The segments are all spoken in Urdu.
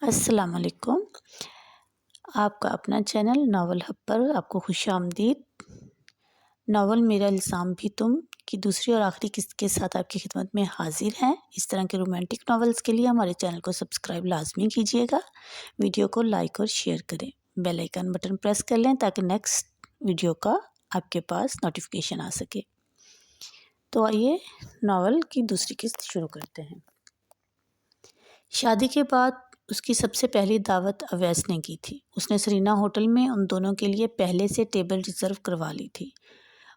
السلام علیکم۔ آپ کا اپنا چینل ناول ہب پر آپ کو خوش آمدید۔ ناول میرا الزام بھی تم کی دوسری اور آخری قسط کے ساتھ آپ کی خدمت میں حاضر ہیں۔ اس طرح کے رومانٹک ناولز کے لیے ہمارے چینل کو سبسکرائب لازمی کیجیے گا، ویڈیو کو لائک اور شیئر کریں، بیل آئیکن بٹن پریس کر لیں تاکہ نیکسٹ ویڈیو کا آپ کے پاس نوٹیفیکیشن آ سکے۔ تو آئیے ناول کی دوسری قسط شروع کرتے ہیں۔ شادی کے بعد اس کی سب سے پہلی دعوت اویس نے کی تھی۔ اس نے سرینا ہوٹل میں ان دونوں کے لیے پہلے سے ٹیبل ریزرو کروا لی تھی۔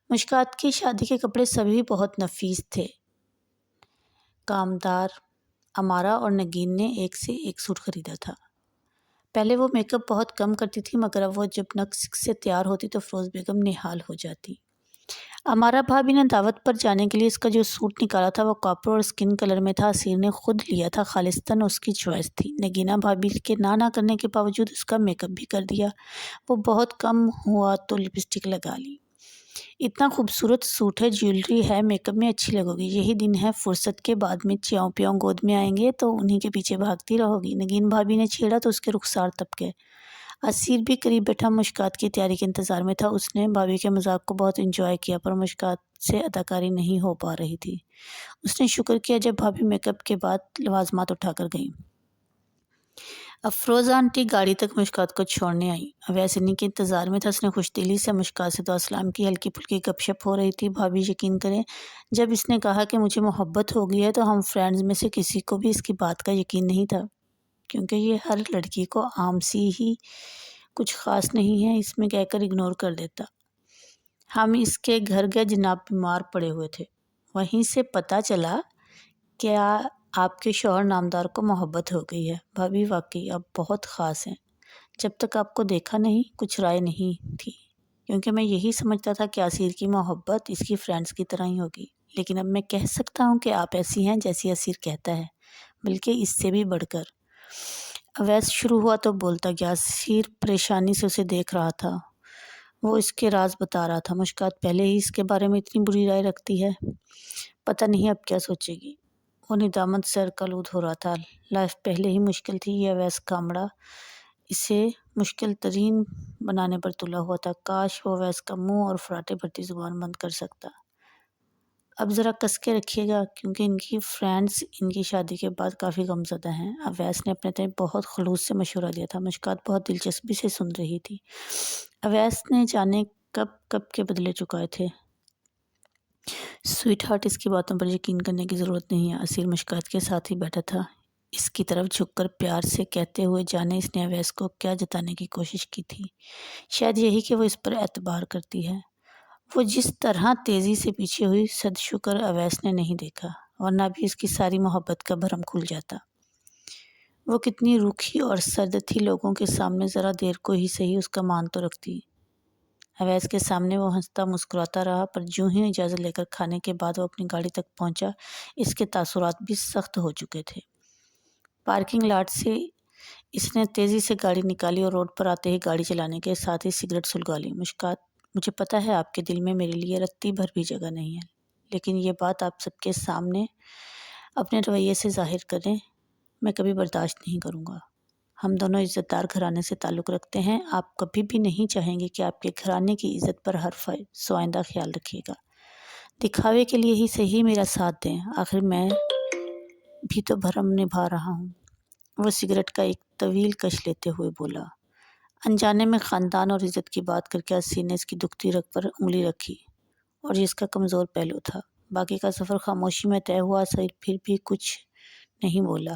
مشکات کی شادی کے کپڑے سبھی بہت نفیس تھے۔ کامدار امارا اور نگین نے ایک سے ایک سوٹ خریدا تھا۔ پہلے وہ میک اپ بہت کم کرتی تھی، مگر اب وہ جب نقص سے تیار ہوتی تو فروز بیگم نہال ہو جاتی۔ امارا بھابھی نے دعوت پر جانے کے لیے اس کا جو سوٹ نکالا تھا وہ کاپر اور اسکن کلر میں تھا۔ اسیر نے خود لیا تھا، خالصتاً اس کی چوائس تھی۔ نگینہ بھابھی کے نہ کرنے کے باوجود اس کا میک اپ بھی کر دیا۔ وہ بہت کم ہوا تو لپسٹک لگا لی۔ اتنا خوبصورت سوٹ ہے، جیولری ہے، میک اپ میں اچھی لگو گی۔ یہی دن ہے فرصت کے، بعد میں چیوں پیوں گود میں آئیں گے تو انہی کے پیچھے بھاگتی رہو گی۔ نگین بھابھی نے چھیڑا تو اس کے رخسار تپ گئے۔ اسیر بھی قریب بیٹھا مشکات کی تیاری کے انتظار میں تھا۔ اس نے بھابھی کے مذاق کو بہت انجوائے کیا، پر مشکات سے اداکاری نہیں ہو پا رہی تھی۔ اس نے شکر کیا جب بھابھی میک اپ کے بعد لوازمات اٹھا کر گئیں۔ افروزہ آنٹی گاڑی تک مشکات کو چھوڑنے آئی۔ اویس انہی کے انتظار میں تھا۔ اس نے خوش دلی سے مشکات سے دعا سلام کی۔ ہلکی پھلکی گپ شپ ہو رہی تھی۔ بھابھی یقین کریں، جب اس نے کہا کہ مجھے محبت ہو گئی ہے تو ہم فرینڈز میں سے کسی کو بھی اس کی بات کا یقین نہیں تھا، کیونکہ یہ ہر لڑکی کو عام سی ہی کچھ خاص نہیں ہے اس میں کہہ کر اگنور کر دیتا۔ ہم اس کے گھر گئے، جناب بیمار پڑے ہوئے تھے۔ وہیں سے پتہ چلا کہ آپ کے شوہر نامدار کو محبت ہو گئی ہے۔ بھابھی واقعی آپ بہت خاص ہیں۔ جب تک آپ کو دیکھا نہیں کچھ رائے نہیں تھی، کیونکہ میں یہی سمجھتا تھا کہ اسیر کی محبت اس کی فرینڈز کی طرح ہی ہوگی، لیکن اب میں کہہ سکتا ہوں کہ آپ ایسی ہیں جیسی اسیر کہتا ہے، بلکہ اس سے بھی بڑھ کر۔ اویس شروع ہوا تو بولتا گیا۔ اسیر پریشانی سے اسے دیکھ رہا تھا۔ وہ اس کے راز بتا رہا تھا۔ مشکات پہلے ہی اس کے بارے میں اتنی بری رائے رکھتی ہے، پتہ نہیں اب کیا سوچے گی۔ وہ ندامت سے ارکالود ہو رہا تھا۔ لائف پہلے ہی مشکل تھی، یہ اویس کامڑا اسے مشکل ترین بنانے پر تلا ہوا تھا۔ کاش وہ اویس کا منہ اور فراٹے بھرتی زبان بند کر سکتا۔ اب ذرا کس کے رکھیے گا، کیونکہ ان کی فرینڈز ان کی شادی کے بعد کافی غمزدہ ہیں۔ اویس نے اپنے تئیں بہت خلوص سے مشورہ دیا تھا۔ مشکات بہت دلچسپی سے سن رہی تھی۔ اویس نے جانے کب کے بدلے چکائے تھے۔ سویٹ ہارٹ، اس کی باتوں پر یقین کرنے کی ضرورت نہیں ہے۔ اسیر مشکات کے ساتھ ہی بیٹھا تھا، اس کی طرف جھک کر پیار سے کہتے ہوئے جانے اس نے اویس کو کیا جتانے کی کوشش کی تھی۔ شاید یہی کہ وہ اس پر اعتبار کرتی ہے۔ وہ جس طرح تیزی سے پیچھے ہوئی، صد شکر اویس نے نہیں دیکھا، ورنہ بھی اس کی ساری محبت کا بھرم کھل جاتا۔ وہ کتنی روکھی اور سرد تھی، لوگوں کے سامنے ذرا دیر کو ہی صحیح اس کا مان تو رکھتی۔ اویس کے سامنے وہ ہنستا مسکراتا رہا، پر جوں ہی اجازت لے کر کھانے کے بعد وہ اپنی گاڑی تک پہنچا، اس کے تاثرات بھی سخت ہو چکے تھے۔ پارکنگ لاٹ سے اس نے تیزی سے گاڑی نکالی اور روڈ پر آتے ہی گاڑی چلانے کے ساتھ ہی سگریٹ سلگا لی۔ مشکات، مجھے پتہ ہے آپ کے دل میں میرے لیے رتی بھر بھی جگہ نہیں ہے، لیکن یہ بات آپ سب کے سامنے اپنے رویے سے ظاہر کریں میں کبھی برداشت نہیں کروں گا۔ ہم دونوں عزت دار گھرانے سے تعلق رکھتے ہیں۔ آپ کبھی بھی نہیں چاہیں گے کہ آپ کے گھرانے کی عزت پر حرف آئے، سو آئندہ خیال رکھیے گا۔ دکھاوے کے لیے ہی صحیح میرا ساتھ دیں، آخر میں بھی تو بھرم نبھا رہا ہوں۔ وہ سگریٹ کا ایک طویل کش لیتے ہوئے بولا۔ انجانے میں خاندان اور عزت کی بات کر کے اسیر نے اس کی دکھتی رگ پر انگلی رکھی، اور یہ اس کا کمزور پہلو تھا۔ باقی کا سفر خاموشی میں طے ہوا۔ اسیر پھر بھی کچھ نہیں بولا۔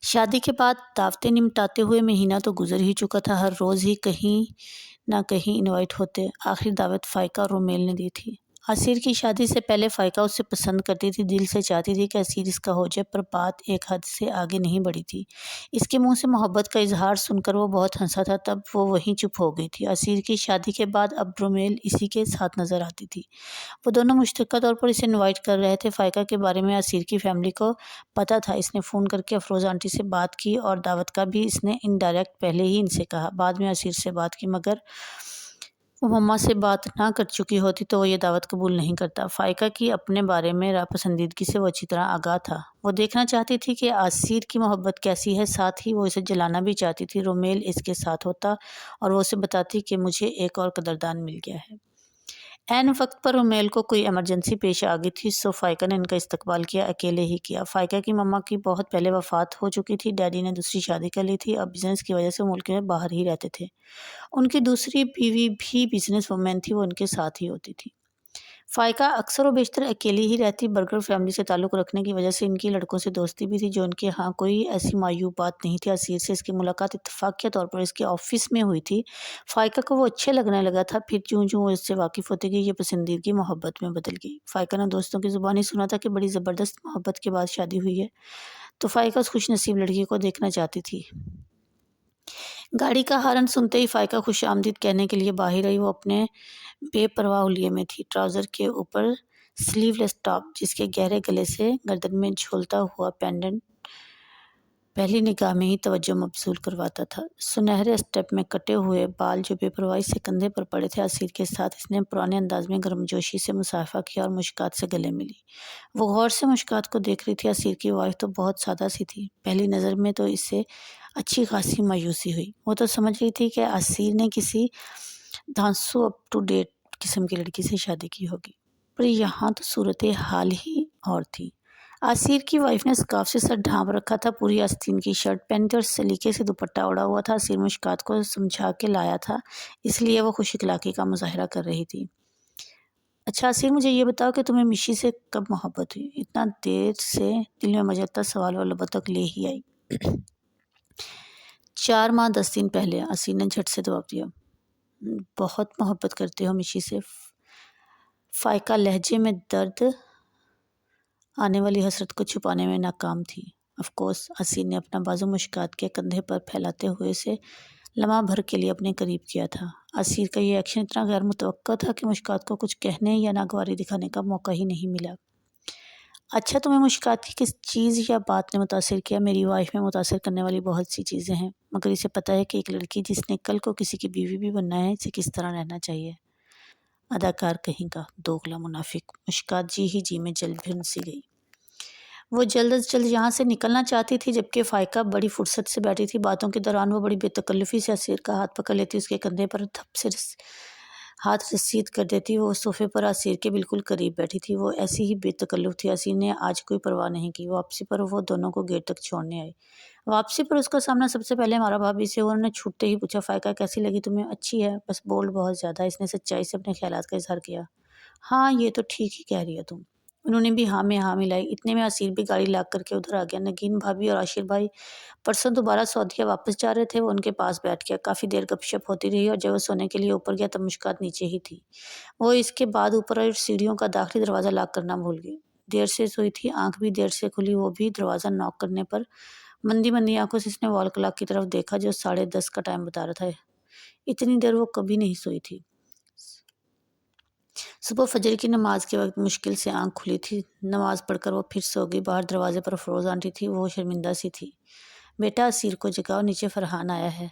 شادی کے بعد دعوتیں نمٹاتے ہوئے مہینہ تو گزر ہی چکا تھا۔ ہر روز ہی کہیں نہ کہیں انوائٹ ہوتے۔ آخری دعوت فائقہ اور رومیل نے دی تھی۔ اسیر کی شادی سے پہلے فائقہ اسے پسند کرتی تھی، دل سے چاہتی تھی کہ اسیر اس کا ہو جائے، پر بات ایک حد سے آگے نہیں بڑھی تھی۔ اس کے منہ سے محبت کا اظہار سن کر وہ بہت ہنسا تھا، تب وہ وہیں چپ ہو گئی تھی۔ اسیر کی شادی کے بعد اب رومیل اسی کے ساتھ نظر آتی تھی۔ وہ دونوں مشترکہ طور پر اسے انوائٹ کر رہے تھے۔ فائقہ کے بارے میں اسیر کی فیملی کو پتہ تھا۔ اس نے فون کر کے افروزہ آنٹی سے بات کی، اور دعوت کا بھی اس نے انڈائریکٹ پہلے ہی ان سے کہا۔ بعد میں اسیر سے بات کی، مگر وہ مما سے بات نہ کر چکی ہوتی تو وہ یہ دعوت قبول نہیں کرتا۔ فائقہ کی اپنے بارے میں راپسندیدگی سے وہ اچھی طرح آگاہ تھا۔ وہ دیکھنا چاہتی تھی کہ آسیر کی محبت کیسی ہے، ساتھ ہی وہ اسے جلانا بھی چاہتی تھی۔ رومیل اس کے ساتھ ہوتا اور وہ اسے بتاتی کہ مجھے ایک اور قدردان مل گیا ہے۔ عین وقت پر رومیل کو کوئی ایمرجنسی پیش آ گئی تھی، سو فائقہ نے ان کا استقبال کیا، اکیلے ہی کیا۔ فائقہ کی مما کی بہت پہلے وفات ہو چکی تھی، ڈیڈی نے دوسری شادی کر لی تھی، اب بزنس کی وجہ سے ملک میں باہر ہی رہتے تھے۔ ان کی دوسری بیوی بھی بزنس وومین تھی، وہ ان کے ساتھ ہی ہوتی تھی۔ فائقہ اکثر و بیشتر اکیلی ہی رہتی۔ برگر فیملی سے تعلق رکھنے کی وجہ سے ان کی لڑکوں سے دوستی بھی تھی، جو ان کے ہاں کوئی ایسی معیوب بات نہیں تھی۔ اسیر سے اس کی ملاقات اتفاقیہ طور پر اس کے آفس میں ہوئی تھی۔ فائقہ کو وہ اچھے لگنے لگا تھا، پھر چوں چوں وہ اس سے واقف ہوتی گئی، یہ پسندیدگی محبت میں بدل گئی۔ فائقہ نے دوستوں کی زبانی سنا تھا کہ بڑی زبردست محبت کے بعد شادی ہوئی ہے، تو فائقہ اس خوش نصیب لڑکی کو دیکھنا چاہتی تھی۔ گاڑی کا ہارن سنتے ہی فائقہ خوش آمدید کہنے کے لیے باہر آئی۔ وہ اپنے بے پرواہ حلیے میں تھی، ٹراؤزر کے اوپر سلیو لیس ٹاپ، جس کے گہرے گلے سے گردن میں جھولتا ہوا پینڈنٹ پہلی نگاہ میں ہی توجہ مبذول کرواتا تھا۔ سنہرے اسٹیپ میں کٹے ہوئے بال جو بے پرواہی سے کندھے پر پڑے تھے، اسیر کے ساتھ اس نے پرانے انداز میں گرمجوشی سے مصافحہ کیا اور مشکات سے گلے ملی۔ وہ غور سے مشکات کو دیکھ رہی تھی۔ اسیر کی وائف تو بہت سادہ سی تھی، پہلی نظر میں تو اس سے اچھی خاصی مایوسی ہوئی۔ وہ تو سمجھ رہی تھی کہ اسیر نے کسی دھانسو اپ ٹو ڈیٹ قسم کی لڑکی سے شادی کی ہوگی، پر یہاں تو صورتحال ہی اور تھی۔ اسیر کی وائف نے اسکارف سے سر ڈھانپ رکھا تھا، پوری آستین کی شرٹ پہنی تھی اور سلیقے سے دوپٹہ اوڑھا ہوا تھا۔ اسیر مشکات کو سمجھا کے لایا تھا، اس لیے وہ خوش اخلاقی کا مظاہرہ کر رہی تھی۔ اچھا اسیر، مجھے یہ بتاؤ کہ تمہیں مشی سے کب محبت ہوئی؟ اتنا دیر سے دل میں مجلتا سوال وہ لبوں تک لے ہی آئی۔ 4 ماہ 10 دن پہلے، اسیر نے جھٹ سے جواب دیا۔ بہت محبت کرتے ہو مشی سے؟ فائقہ لہجے میں درد آنے والی حسرت کو چھپانے میں ناکام تھی۔ آف کورس، اسیر نے اپنا بازو مشکات کے کندھے پر پھیلاتے ہوئے اسے لمحہ بھر کے لیے اپنے قریب کیا تھا۔ اسیر کا یہ ایکشن اتنا غیر متوقع تھا کہ مشکات کو کچھ کہنے یا ناگواری دکھانے کا موقع ہی نہیں ملا۔ اچھا، تمہیں مشکات کی کس چیز یا بات نے متاثر کیا؟ میری وائف میں متاثر کرنے والی بہت سی چیزیں ہیں، مگر اسے پتہ ہے کہ ایک لڑکی جس نے کل کو کسی کی بیوی بھی بننا ہے، اسے کس طرح رہنا چاہیے۔ اداکار کہیں کا، دوغلا منافق۔ مشکات جی ہی جی میں جل بھن سی گئی۔ وہ جلد از جلد یہاں سے نکلنا چاہتی تھی، جبکہ فائقہ بڑی فرصت سے بیٹھی تھی۔ باتوں کے دوران وہ بڑی بے تکلفی سے اسیر کا ہاتھ پکڑ لیتی، اس کے کندھے پر دھپ سے ہاتھ رسید کر دیتی۔ وہ صوفے پر اسیر کے بالکل قریب بیٹھی تھی، وہ ایسی ہی بے تکلف تھی۔ اسیر نے آج کوئی پرواہ نہیں کی۔ واپسی پر وہ دونوں کو گیٹ تک چھوڑنے آئے۔ واپسی پر اس کا سامنا سب سے پہلے ہمارا بھابھی سے ہوا۔ انہوں نے چھوٹتے ہی پوچھا، فائقہ کیسی لگی تمہیں؟ اچھی ہے، بس بولڈ بہت زیادہ۔ اس نے سچائی سے اپنے خیالات کا اظہار کیا۔ ہاں، یہ تو ٹھیک ہی کہہ رہی ہے تم۔ انہوں نے بھی ہاں میں ہاں ملائی۔ اتنے میں اسیر بھی گاڑی لاک کر کے ادھر آ گیا۔ نگین بھابھی اور عاشر بھائی پرسوں دوبارہ سعودیہ واپس جا رہے تھے، وہ ان کے پاس بیٹھ گیا۔ کافی دیر گپ شپ ہوتی رہی، اور جب وہ سونے کے لیے اوپر گیا تب مشکات نیچے ہی تھی۔ وہ اس کے بعد اوپر آئی اور سیڑھیوں کا داخلی دروازہ لاک کرنا بھول گئی۔ دیر سے سوئی تھی، آنکھ بھی دیر سے کھلی، وہ بھی دروازہ ناک کرنے پر مندی مندی آنکھوں سے اس نے وال کلاک کی طرف دیکھا جو 10:30 کا ٹائم بتا رہا تھا۔ اتنی دیر وہ کبھی نہیں سوئی تھی۔ صبح فجر کی نماز کے وقت مشکل سے آنکھ کھلی تھی۔ نماز پڑھ کر وہ پھر سو گئی۔ باہر دروازے پر افروز آنٹی تھی، وہ شرمندہ سی تھی۔ بیٹا، اسیر کو جگاؤ، نیچے فرحان آیا ہے۔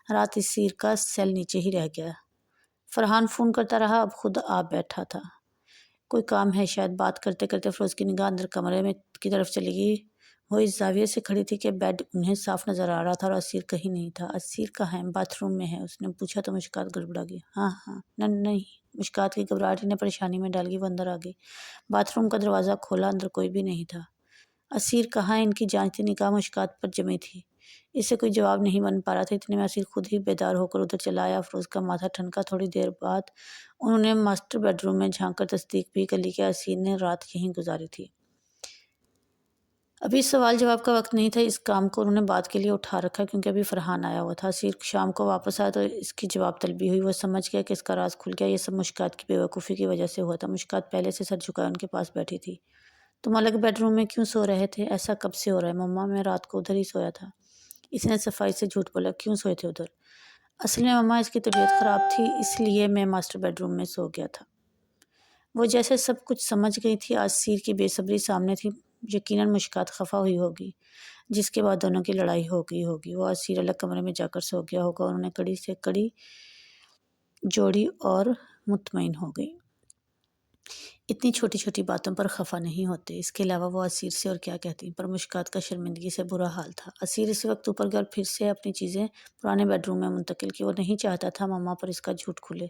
رات اسیر کا سیل نیچے ہی رہ گیا۔ فرحان فون کرتا رہا، اب خود آ بیٹھا تھا۔ کوئی کام ہے شاید۔ بات کرتے کرتے افروز کی نگاہ اندر کمرے میں کی طرف چلی گئی۔ وہ اس زاویے سے کھڑی تھی کہ بیڈ انہیں صاف نظر آ رہا تھا اور اسیر کہیں نہیں تھا۔ اسیر کہاں ہے؟ باتھ روم میں ہے، اس نے پوچھا تو مشکات گڑبڑا گئی۔ ہاں ہاں، نہیں۔ مشکات کی گھبراہٹ انہیں پریشانی میں ڈال گئی، وہ اندر آ گئی۔ باتھ روم کا دروازہ کھولا، اندر کوئی بھی نہیں تھا۔ اسیر کہاں ہے؟ ان کی جانچتی نگاہ مشکات پر جمی تھی۔ اس سے کوئی جواب نہیں بن پا رہا تھا۔ اتنے میں اسیر خود ہی بیدار ہو کر ادھر چلا آیا۔ افروز کا ماتھا ٹھنکا۔ تھوڑی دیر بعد انہوں نے ماسٹر بیڈ روم میں جھانک کر تصدیق بھی کر لی کہ اسیر نے رات یہیں گزاری تھی۔ ابھی سوال جواب کا وقت نہیں تھا، اس کام کو انہوں نے بات کے لیے اٹھا رکھا کیونکہ ابھی فرحان آیا ہوا تھا۔ اسیر شام کو واپس آیا تو اس کی جواب طلبی ہوئی۔ وہ سمجھ گیا کہ اس کا راز کھل گیا۔ یہ سب مشکات کی بے وقوفی کی وجہ سے ہوا تھا۔ مشکات پہلے سے سر جھکائے ان کے پاس بیٹھی تھی۔ تم الگ بیڈ روم میں کیوں سو رہے تھے؟ ایسا کب سے ہو رہا ہے مما؟ میں رات کو ادھر ہی سویا تھا۔ اس نے صفائی سے جھوٹ بولا۔ کیوں سوئے تھے ادھر؟ اصل میں مما اس کی طبیعت خراب تھی، اس لیے میں ماسٹر بیڈ روم میں سو گیا تھا۔ وہ جیسے سب کچھ سمجھ گئی تھی۔ اسیر کی بے صبری سامنے تھی۔ یقیناً مشکات خفا ہوئی ہوگی، جس کے بعد دونوں کی لڑائی ہو گئی ہوگی۔ وہ اسیر الگ کمرے میں جا کر سو گیا ہوگا۔ انہوں نے کڑی سے کڑی جوڑی اور مطمئن ہو گئی۔ اتنی چھوٹی چھوٹی باتوں پر خفا نہیں ہوتے، اس کے علاوہ وہ اسیر سے اور کیا کہتی، پر مشکات کا شرمندگی سے برا حال تھا۔ اسیر اس وقت اوپر گیا اور پھر سے اپنی چیزیں پرانے بیڈ روم میں منتقل کی۔ وہ نہیں چاہتا تھا مما پر اس کا جھوٹ کھلے۔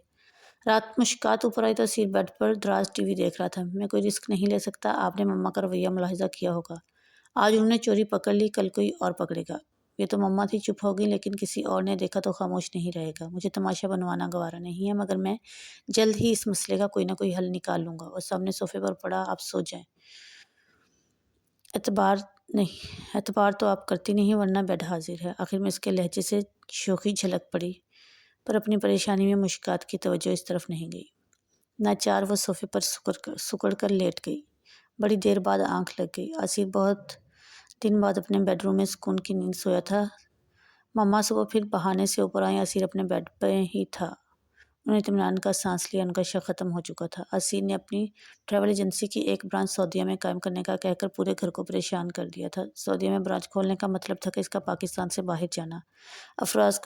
رات مشکات اوپر آئی تو اسیر بیڈ پر دراز ٹی وی دیکھ رہا تھا۔ میں کوئی رسک نہیں لے سکتا، آپ نے مما کا رویہ ملاحظہ کیا ہوگا۔ آج انہوں نے چوری پکڑ لی، کل کوئی اور پکڑے گا۔ یہ تو مما تھی، چپ ہوگی، لیکن کسی اور نے دیکھا تو خاموش نہیں رہے گا۔ مجھے تماشا بنوانا گوارا نہیں ہے، مگر میں جلد ہی اس مسئلے کا کوئی نہ کوئی حل نکال لوں گا۔ وہ سامنے صوفے پر پڑا، آپ سو جائیں۔ اعتبار تو آپ کرتی نہیں، ورنہ بیڈ حاضر ہے۔ آخر میں اس کے لہجے سے شوخی جھلک پڑی، پر اپنی پریشانی میں مشکات کی توجہ اس طرف نہیں گئی۔ ناچار وہ صوفے پر سکڑ کر لیٹ گئی۔ بڑی دیر بعد آنکھ لگ گئی۔ اسیر بہت دن بعد اپنے بیڈ روم میں سکون کی نیند سویا تھا۔ مما صبح پھر بہانے سے اوپر آئیں، اسیر اپنے بیڈ پہ ہی تھا۔ انہوں نے اطمینان کا سانس لیا، ان کا شک ختم ہو چکا تھا۔ اسیر نے اپنی ٹریول ایجنسی کی ایک برانچ سعودیہ میں قائم کرنے کا کہہ کر پورے گھر کو پریشان کر دیا تھا۔ سعودیہ میں برانچ کھولنے کا مطلب تھا کہ اس کا پاکستان سے باہر جانا۔ افروز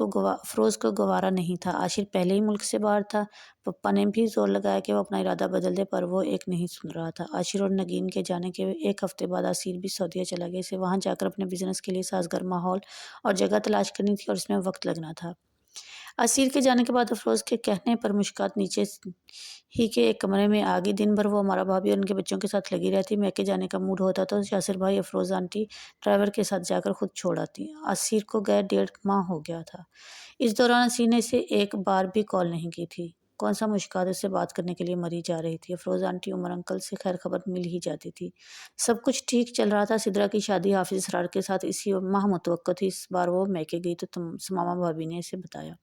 کو گوارا نہیں تھا۔ عاشر پہلے ہی ملک سے باہر تھا۔ پپا نے بھی زور لگایا کہ وہ اپنا ارادہ بدل دے، پر وہ ایک نہیں سن رہا تھا۔ عاشر اور نگین کے جانے کے ایک ہفتے بعد اسیر بھی سعودیہ چلا گیا۔ اسے وہاں جا کر اپنے بزنس کے لیے سازگار ماحول اور جگہ تلاش کرنی تھی، اور اس میں وقت لگنا تھا۔ اسیر کے جانے کے بعد افروز کے کہنے پر مشکات نیچے ہی کے ایک کمرے میں آ گئی۔ دن بھر وہ ہمارا بھابھی اور ان کے بچوں کے ساتھ لگی رہتی۔ میکے جانے کا موڈ ہوتا تو یاسر بھائی افروز آنٹی ڈرائیور کے ساتھ جا کر خود چھوڑ آتی۔ اسیر کو گئے 1.5 ماہ ہو گیا تھا۔ اس دوران اسیر نے اسے ایک بار بھی کال نہیں کی تھی۔ کون سا مشکات اس سے بات کرنے کے لیے مری جا رہی تھی۔ افروز آنٹی عمر انکل سے خیر خبر مل ہی جاتی تھی۔ سب کچھ ٹھیک چل رہا تھا۔ سدرا کی شادی حافظ اسرار کے ساتھ اسی ماہ متوقع تھی۔ اس بار وہ میکے گئی تو سماما بھابھی نے اسے بتایا۔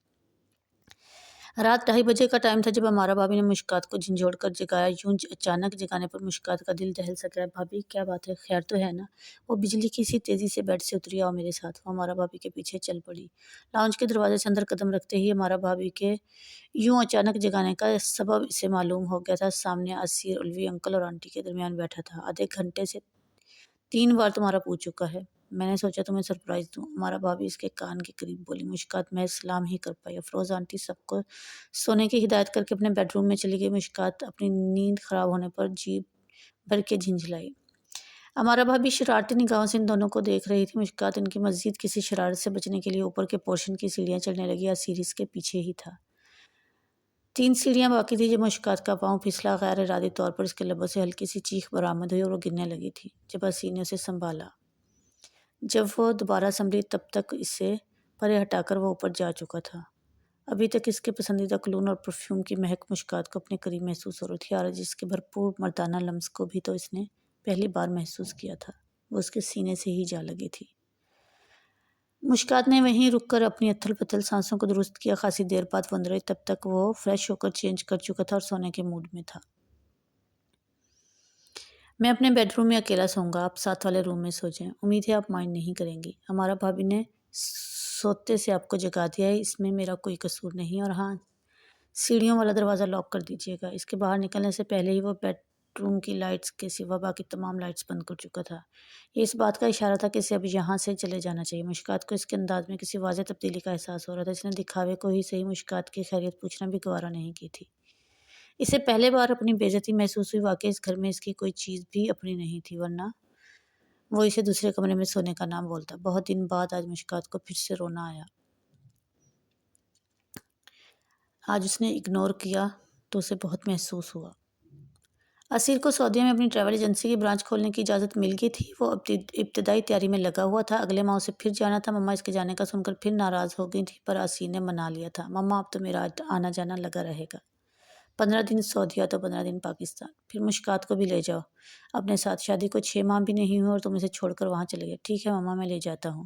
رات 2:30 بجے کا ٹائم تھا جب ہمارا بھابھی نے مشکات کو جھنجھوڑ کر جگایا۔ یوں اچانک جگانے پر مشکات کا دل دہل سا گیا۔ بھابھی کیا بات ہے، خیر تو ہے نا؟ وہ بجلی کی سی تیزی سے بیڈ سے اتری، آؤ میرے ساتھ۔ وہ ہمارا بھابھی کے پیچھے چل پڑی۔ لاؤنج کے دروازے سے اندر قدم رکھتے ہی ہمارا بھابھی کے یوں اچانک جگانے کا سبب اسے معلوم ہو گیا تھا۔ سامنے اسیر الوی انکل اور آنٹی کے درمیان بیٹھا تھا۔ آدھے گھنٹے سے 3 بار تمہارا پوچھ چکا ہے، میں نے سوچا تمہیں سرپرائز دوں۔ ہمارا بھابھی اس کے کان کے قریب بولی۔ مشکات محض سلام ہی کر پائی۔ افروز آنٹی سب کو سونے کی ہدایت کر کے اپنے بیڈ روم میں چلی گئی۔ مشکات اپنی نیند خراب ہونے پر جی بھر کے جھنجھلائی۔ ہمارا بھابھی شرارتی نگاہوں سے ان دونوں کو دیکھ رہی تھی۔ مشکات ان کی مزید کسی شرارت سے بچنے کے لیے اوپر کے پورشن کی سیڑھیاں چڑھنے لگی۔ اسیر اس کے پیچھے ہی تھا۔ 3 سیڑھیاں باقی تھی جب مشکات کا پاؤں پھسلا۔ غیر ارادی طور پر اس کے لبوں سے ہلکی سی چیخ برآمد ہوئی اور وہ گرنے لگی تھی۔ جب اسیر نے اسے سنبھالا، جب وہ دوبارہ سنبھلی، تب تک اسے پرے ہٹا کر وہ اوپر جا چکا تھا۔ ابھی تک اس کے پسندیدہ کلون اور پرفیوم کی مہک مشکات کو اپنے قریب محسوس ہو رہی تھی، اور اس کے بھرپور مردانہ لمس کو بھی تو اس نے پہلی بار محسوس کیا تھا۔ وہ اس کے سینے سے ہی جا لگی تھی۔ مشکات نے وہیں رک کر اپنی اتھل پتھل سانسوں کو درست کیا۔ خاصی دیر بعد وہ اندر آئی، تب تک وہ فریش ہو کر چینج کر چکا تھا اور سونے کے موڈ میں تھا۔ میں اپنے بیڈ روم میں اکیلا سوؤں گا، آپ ساتھ والے روم میں سو جائیں، امید ہے آپ مائنڈ نہیں کریں گی۔ ہمارا بھابھی نے سوتے سے آپ کو جگا دیا ہے، اس میں میرا کوئی قصور نہیں، اور ہاں، سیڑھیوں والا دروازہ لاک کر دیجیے گا۔ اس کے باہر نکلنے سے پہلے ہی وہ بیڈ روم کی لائٹس کے سوا باقی تمام لائٹس بند کر چکا تھا۔ یہ اس بات کا اشارہ تھا کہ اسے اب یہاں سے چلے جانا چاہیے۔ مشکات کو اس کے انداز میں کسی واضح تبدیلی کا احساس ہو رہا تھا۔ اس نے دکھاوے کو ہی صحیح مشکات کی خیریت پوچھنا بھی گوارا نہیں کی تھی۔ اسے پہلے بار اپنی بے عزتی محسوس ہوئی۔ واقعی اس گھر میں اس کی کوئی چیز بھی اپنی نہیں تھی، ورنہ وہ اسے دوسرے کمرے میں سونے کا نام بولتا۔ بہت دن بعد آج مشکات کو پھر سے رونا آیا۔ آج اس نے اگنور کیا تو اسے بہت محسوس ہوا۔ اسیر کو سعودیہ میں اپنی ٹریول ایجنسی کی برانچ کھولنے کی اجازت مل گئی تھی۔ وہ ابتدائی تیاری میں لگا ہوا تھا۔ اگلے ماہ اسے پھر جانا تھا۔ مما اس کے جانے کا سن کر پھر ناراض ہو گئی تھی، پر اسیر نے منا لیا تھا۔ مما اب تو میرا آنا جانا لگا رہے گا، 15 دن سعودیہ تو 15 دن پاکستان، پھر مشکات کو بھی لے جاؤ اپنے ساتھ۔ شادی کو 6 ماہ بھی نہیں ہوئے اور تم اسے چھوڑ کر وہاں چلے گئے۔ ٹھیک ہے مما، میں لے جاتا ہوں،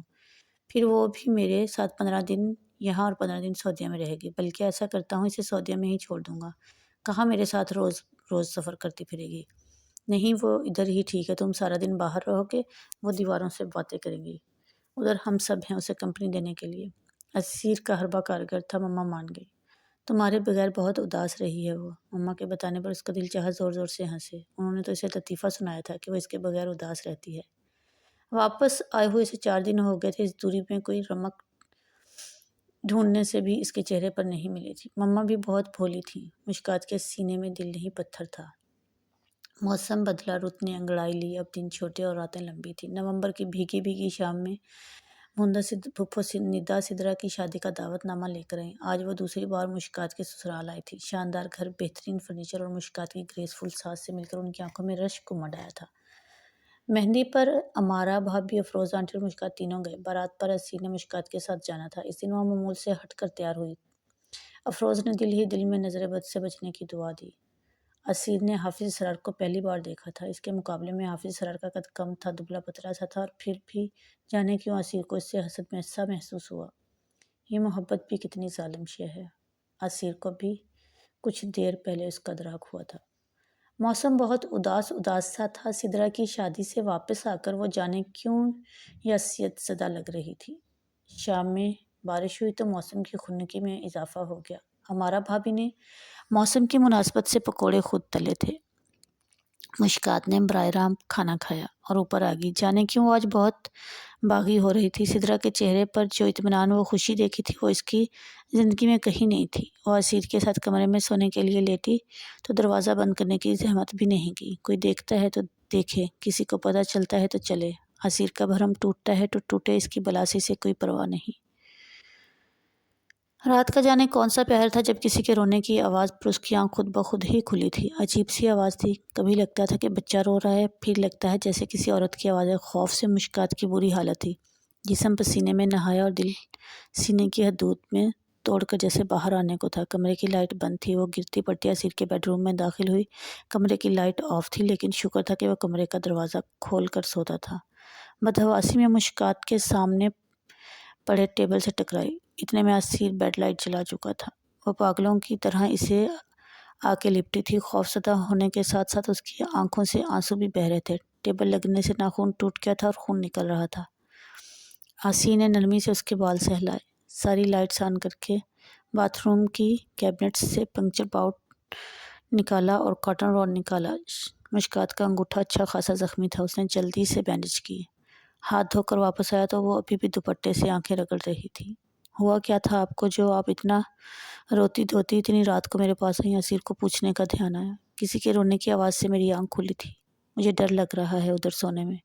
پھر وہ بھی میرے ساتھ 15 دن یہاں اور 15 دن سعودیہ میں رہے گی۔ بلکہ ایسا کرتا ہوں، اسے سعودیہ میں ہی چھوڑ دوں گا، کہاں میرے ساتھ روز روز سفر کرتی پھرے گی۔ نہیں، وہ ادھر ہی ٹھیک ہے، تم سارا دن باہر رہو گے، وہ دیواروں سے باتیں کریں گی، ادھر ہم سب ہیں اسے کمپنی دینے کے لیے۔ اسیر کا حربہ کارگر تھا۔ مما مان گئی۔ تمہارے بغیر بہت اداس رہی ہے وہ۔ مما کے بتانے پر اس کا دل چاہا زور زور سے ہنسے۔ انہوں نے تو اسے لطیفہ سنایا تھا کہ وہ اس کے بغیر اداس رہتی ہے۔ واپس آئے ہوئے اسے 4 دن ہو گئے تھے۔ اس دوری میں کوئی رمق ڈھونڈنے سے بھی اس کے چہرے پر نہیں ملی تھی۔ مما بھی بہت بھولی تھی۔ مشکات کے سینے میں دل نہیں پتھر تھا۔ موسم بدلا، رت نے انگڑائی لی، اب دن چھوٹے اور راتیں لمبی تھی۔ نومبر کی بھیگی بھیگی شام میں پھپھو ندا سدرا کی شادی کا دعوت نامہ لے کر آئیں۔ آج وہ دوسری بار مشکات کے سسرال آئی تھی۔ شاندار گھر، بہترین فرنیچر اور مشکات کی گریسفل ساز سے مل کر ان کی آنکھوں میں رشک امڈ آیا تھا۔ مہندی پر امارا بھابھی، افروز آنٹی اور مشکات تینوں گئے۔ بارات پر اسیر نے مشکات کے ساتھ جانا تھا۔ اس دن وہ معمول سے ہٹ کر تیار ہوئی۔ افروز نے دل ہی دل میں نظر بد سے بچنے کی دعا دی۔ اسیر نے حافظ اسرار کو پہلی بار دیکھا تھا۔ اس کے مقابلے میں حافظ اسرار کا قد کم تھا، دبلا پتلا سا تھا، اور پھر بھی جانے کیوں اسیر کو اس سے حسد سا محسوس ہوا۔ یہ محبت بھی کتنی ظالم شے ہے۔ اسیر کو بھی کچھ دیر پہلے اس کا ادراک ہوا تھا۔ موسم بہت اداس سا تھا۔ سدرا کی شادی سے واپس آ کر وہ جانے کیوں یأسیت زدہ لگ رہی تھی۔ شام میں بارش ہوئی تو موسم کی خنکی میں اضافہ ہو گیا۔ ہمارا بھابھی نے موسم کی مناسبت سے پکوڑے خود تلے تھے۔ مشکات نے براہ راست کھانا کھایا اور اوپر آ گئی۔ جانے کیوں وہ آج بہت باغی ہو رہی تھی۔ سدرا کے چہرے پر جو اطمینان و خوشی دیکھی تھی وہ اس کی زندگی میں کہیں نہیں تھی۔ وہ اسیر کے ساتھ کمرے میں سونے کے لیے لیٹی تو دروازہ بند کرنے کی زحمت بھی نہیں کی۔ کوئی دیکھتا ہے تو دیکھے، کسی کو پتہ چلتا ہے تو چلے، اسیر کا بھرم ٹوٹتا ہے تو ٹوٹے، اس کی بلاسی سے کوئی پرواہ نہیں۔ رات کا جانے کون سا پہر تھا جب کسی کے رونے کی آواز پر اس کی آنکھ خود بخود ہی کھلی تھی۔ عجیب سی آواز تھی، کبھی لگتا تھا کہ بچہ رو رہا ہے، پھر لگتا ہے جیسے کسی عورت کی آواز ہے۔ خوف سے مشکات کی بری حالت تھی، جسم پسینے میں نہایا اور دل سینے کی حدود میں توڑ کر جیسے باہر آنے کو تھا۔ کمرے کی لائٹ بند تھی۔ وہ گرتی پڑتی اسیر کے بیڈ روم میں داخل ہوئی۔ کمرے کی لائٹ آف تھی، لیکن شکر تھا کہ وہ کمرے کا دروازہ کھول کر سوتا تھا۔ بدحواسی میں مشکات کے سامنے پڑے ٹیبل سے ٹکرائی۔ اتنے میں اسیر بیڈ لائٹ جلا چکا تھا۔ وہ پاگلوں کی طرح اسے آ کے لپٹی تھی۔ خوف زدہ ہونے کے ساتھ ساتھ اس کی آنکھوں سے آنسو بھی بہہ رہے تھے۔ ٹیبل لگنے سے ناخن ٹوٹ گیا تھا اور خون نکل رہا تھا۔ اسیر نے نرمی سے اس کے بال سہلائے، ساری لائٹس آن کر کے باتھ روم کی کیبنٹ سے پنکچر پاؤڈر نکالا اور کاٹن رول نکالا۔ مشکات کا انگوٹھا اچھا خاصا زخمی تھا۔ اس نے جلدی سے بینڈیج کی۔ ہاتھ دھو کر واپس آیا تو وہ ابھی بھی دوپٹے سے آنکھیں رگڑ رہی تھی۔ ہوا کیا تھا آپ کو جو آپ اتنا روتی دھوتی اتنی رات کو میرے پاس آئی؟ اسیر کو پوچھنے کا دھیان آیا۔ کسی کے رونے کی آواز سے میری آنکھ کھلی تھی۔ مجھے ڈر لگ رہا ہے ادھر سونے میں۔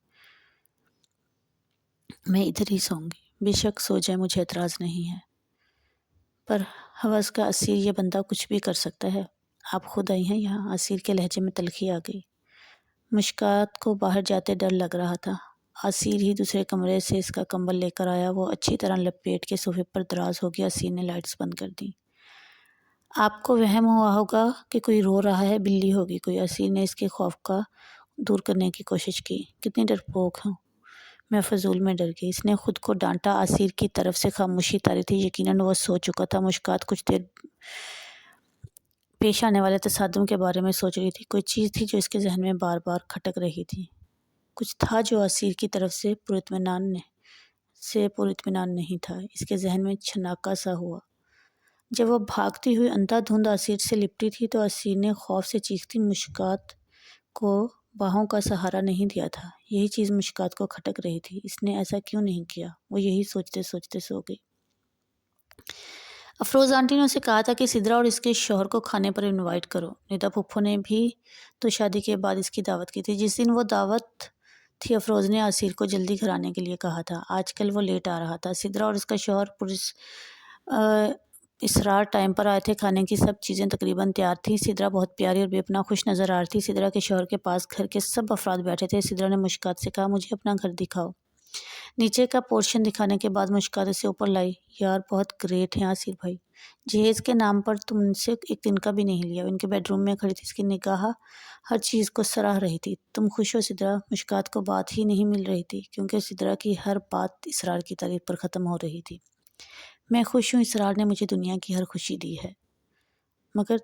میں ادھر ہی سوؤں گی۔ بے شک سو جائے، مجھے اعتراض نہیں ہے، پر حوض کا اسیر یہ بندہ کچھ بھی کر سکتا ہے۔ آپ خود آئی ہیں یہاں؟ اسیر کے لہجے میں تلخی آ گئی۔ مشکات کو باہر جاتے ڈر لگ رہا تھا۔ اسیر ہی دوسرے کمرے سے اس کا کمبل لے کر آیا۔ وہ اچھی طرح لپیٹ کے صوفے پر دراز ہو گیا۔ اسیر نے لائٹس بند کر دی۔ آپ کو وہم ہوا ہوگا کہ کوئی رو رہا ہے، بلی ہوگی کوئی۔ اسیر نے اس کے خوف کا دور کرنے کی کوشش کی۔ کتنی ڈرپوک ہوں میں، فضول میں ڈر گئی۔ اس نے خود کو ڈانٹا۔ اسیر کی طرف سے خاموشی طاری تھی، یقیناً وہ سو چکا تھا۔ مشکات کچھ دیر پیش آنے والے تصادم کے بارے میں سوچ رہی تھی۔ کوئی چیز تھی جو اس کے ذہن میں بار بار کھٹک رہی تھی۔ کچھ تھا جو اسیر کی طرف سے پر اطمینان نہیں تھا۔ اس کے ذہن میں چھناکا سا ہوا۔ جب وہ بھاگتی ہوئی اندھا دھند اسیر سے لپٹی تھی تو اسیر نے خوف سے چیختی مشکات کو باہوں کا سہارا نہیں دیا تھا۔ یہی چیز مشکات کو کھٹک رہی تھی۔ اس نے ایسا کیوں نہیں کیا؟ وہ یہی سوچتے سوچتے سو گئی۔ افروز آنٹی نے اسے کہا تھا کہ سدرا اور اس کے شوہر کو کھانے پر انوائٹ کرو۔ ندا پھپھو نے بھی تو شادی کے بعد اس کی دعوت کی تھی۔ جس دن وہ دعوت تھی افروز نے اسیر کو جلدی گھر آنے کے لیے کہا تھا۔ آج کل وہ لیٹ آ رہا تھا۔ سدرا اور اس کا شوہر اسرار ٹائم پر آئے تھے۔ کھانے کی سب چیزیں تقریباً تیار تھیں۔ سدرا بہت پیاری اور بے پناہ خوش نظر آ رہی تھی۔ سدرا کے شوہر کے پاس گھر کے سب افراد بیٹھے تھے۔ سدرا نے مشکات سے کہا، مجھے اپنا گھر دکھاؤ۔ نیچے کا پورشن دکھانے کے بعد مشکات اسے اوپر لائی۔ یار بہت گریٹ ہیں اسیر بھائی، جہیز کے نام پر تم ان سے ایک دن کا بھی نہیں لیا۔ ان کے بیڈ روم میں کھڑی تھی، اس کی نگاہ ہر چیز کو سراہ رہی تھی۔ تم خوش ہو سدرا؟ مشکات کو بات ہی نہیں مل رہی تھی، کیونکہ سدرا کی ہر بات اسرار کی تعریف پر ختم ہو رہی تھی۔ میں خوش ہوں، اسرار نے مجھے دنیا کی ہر خوشی دی ہے، مگر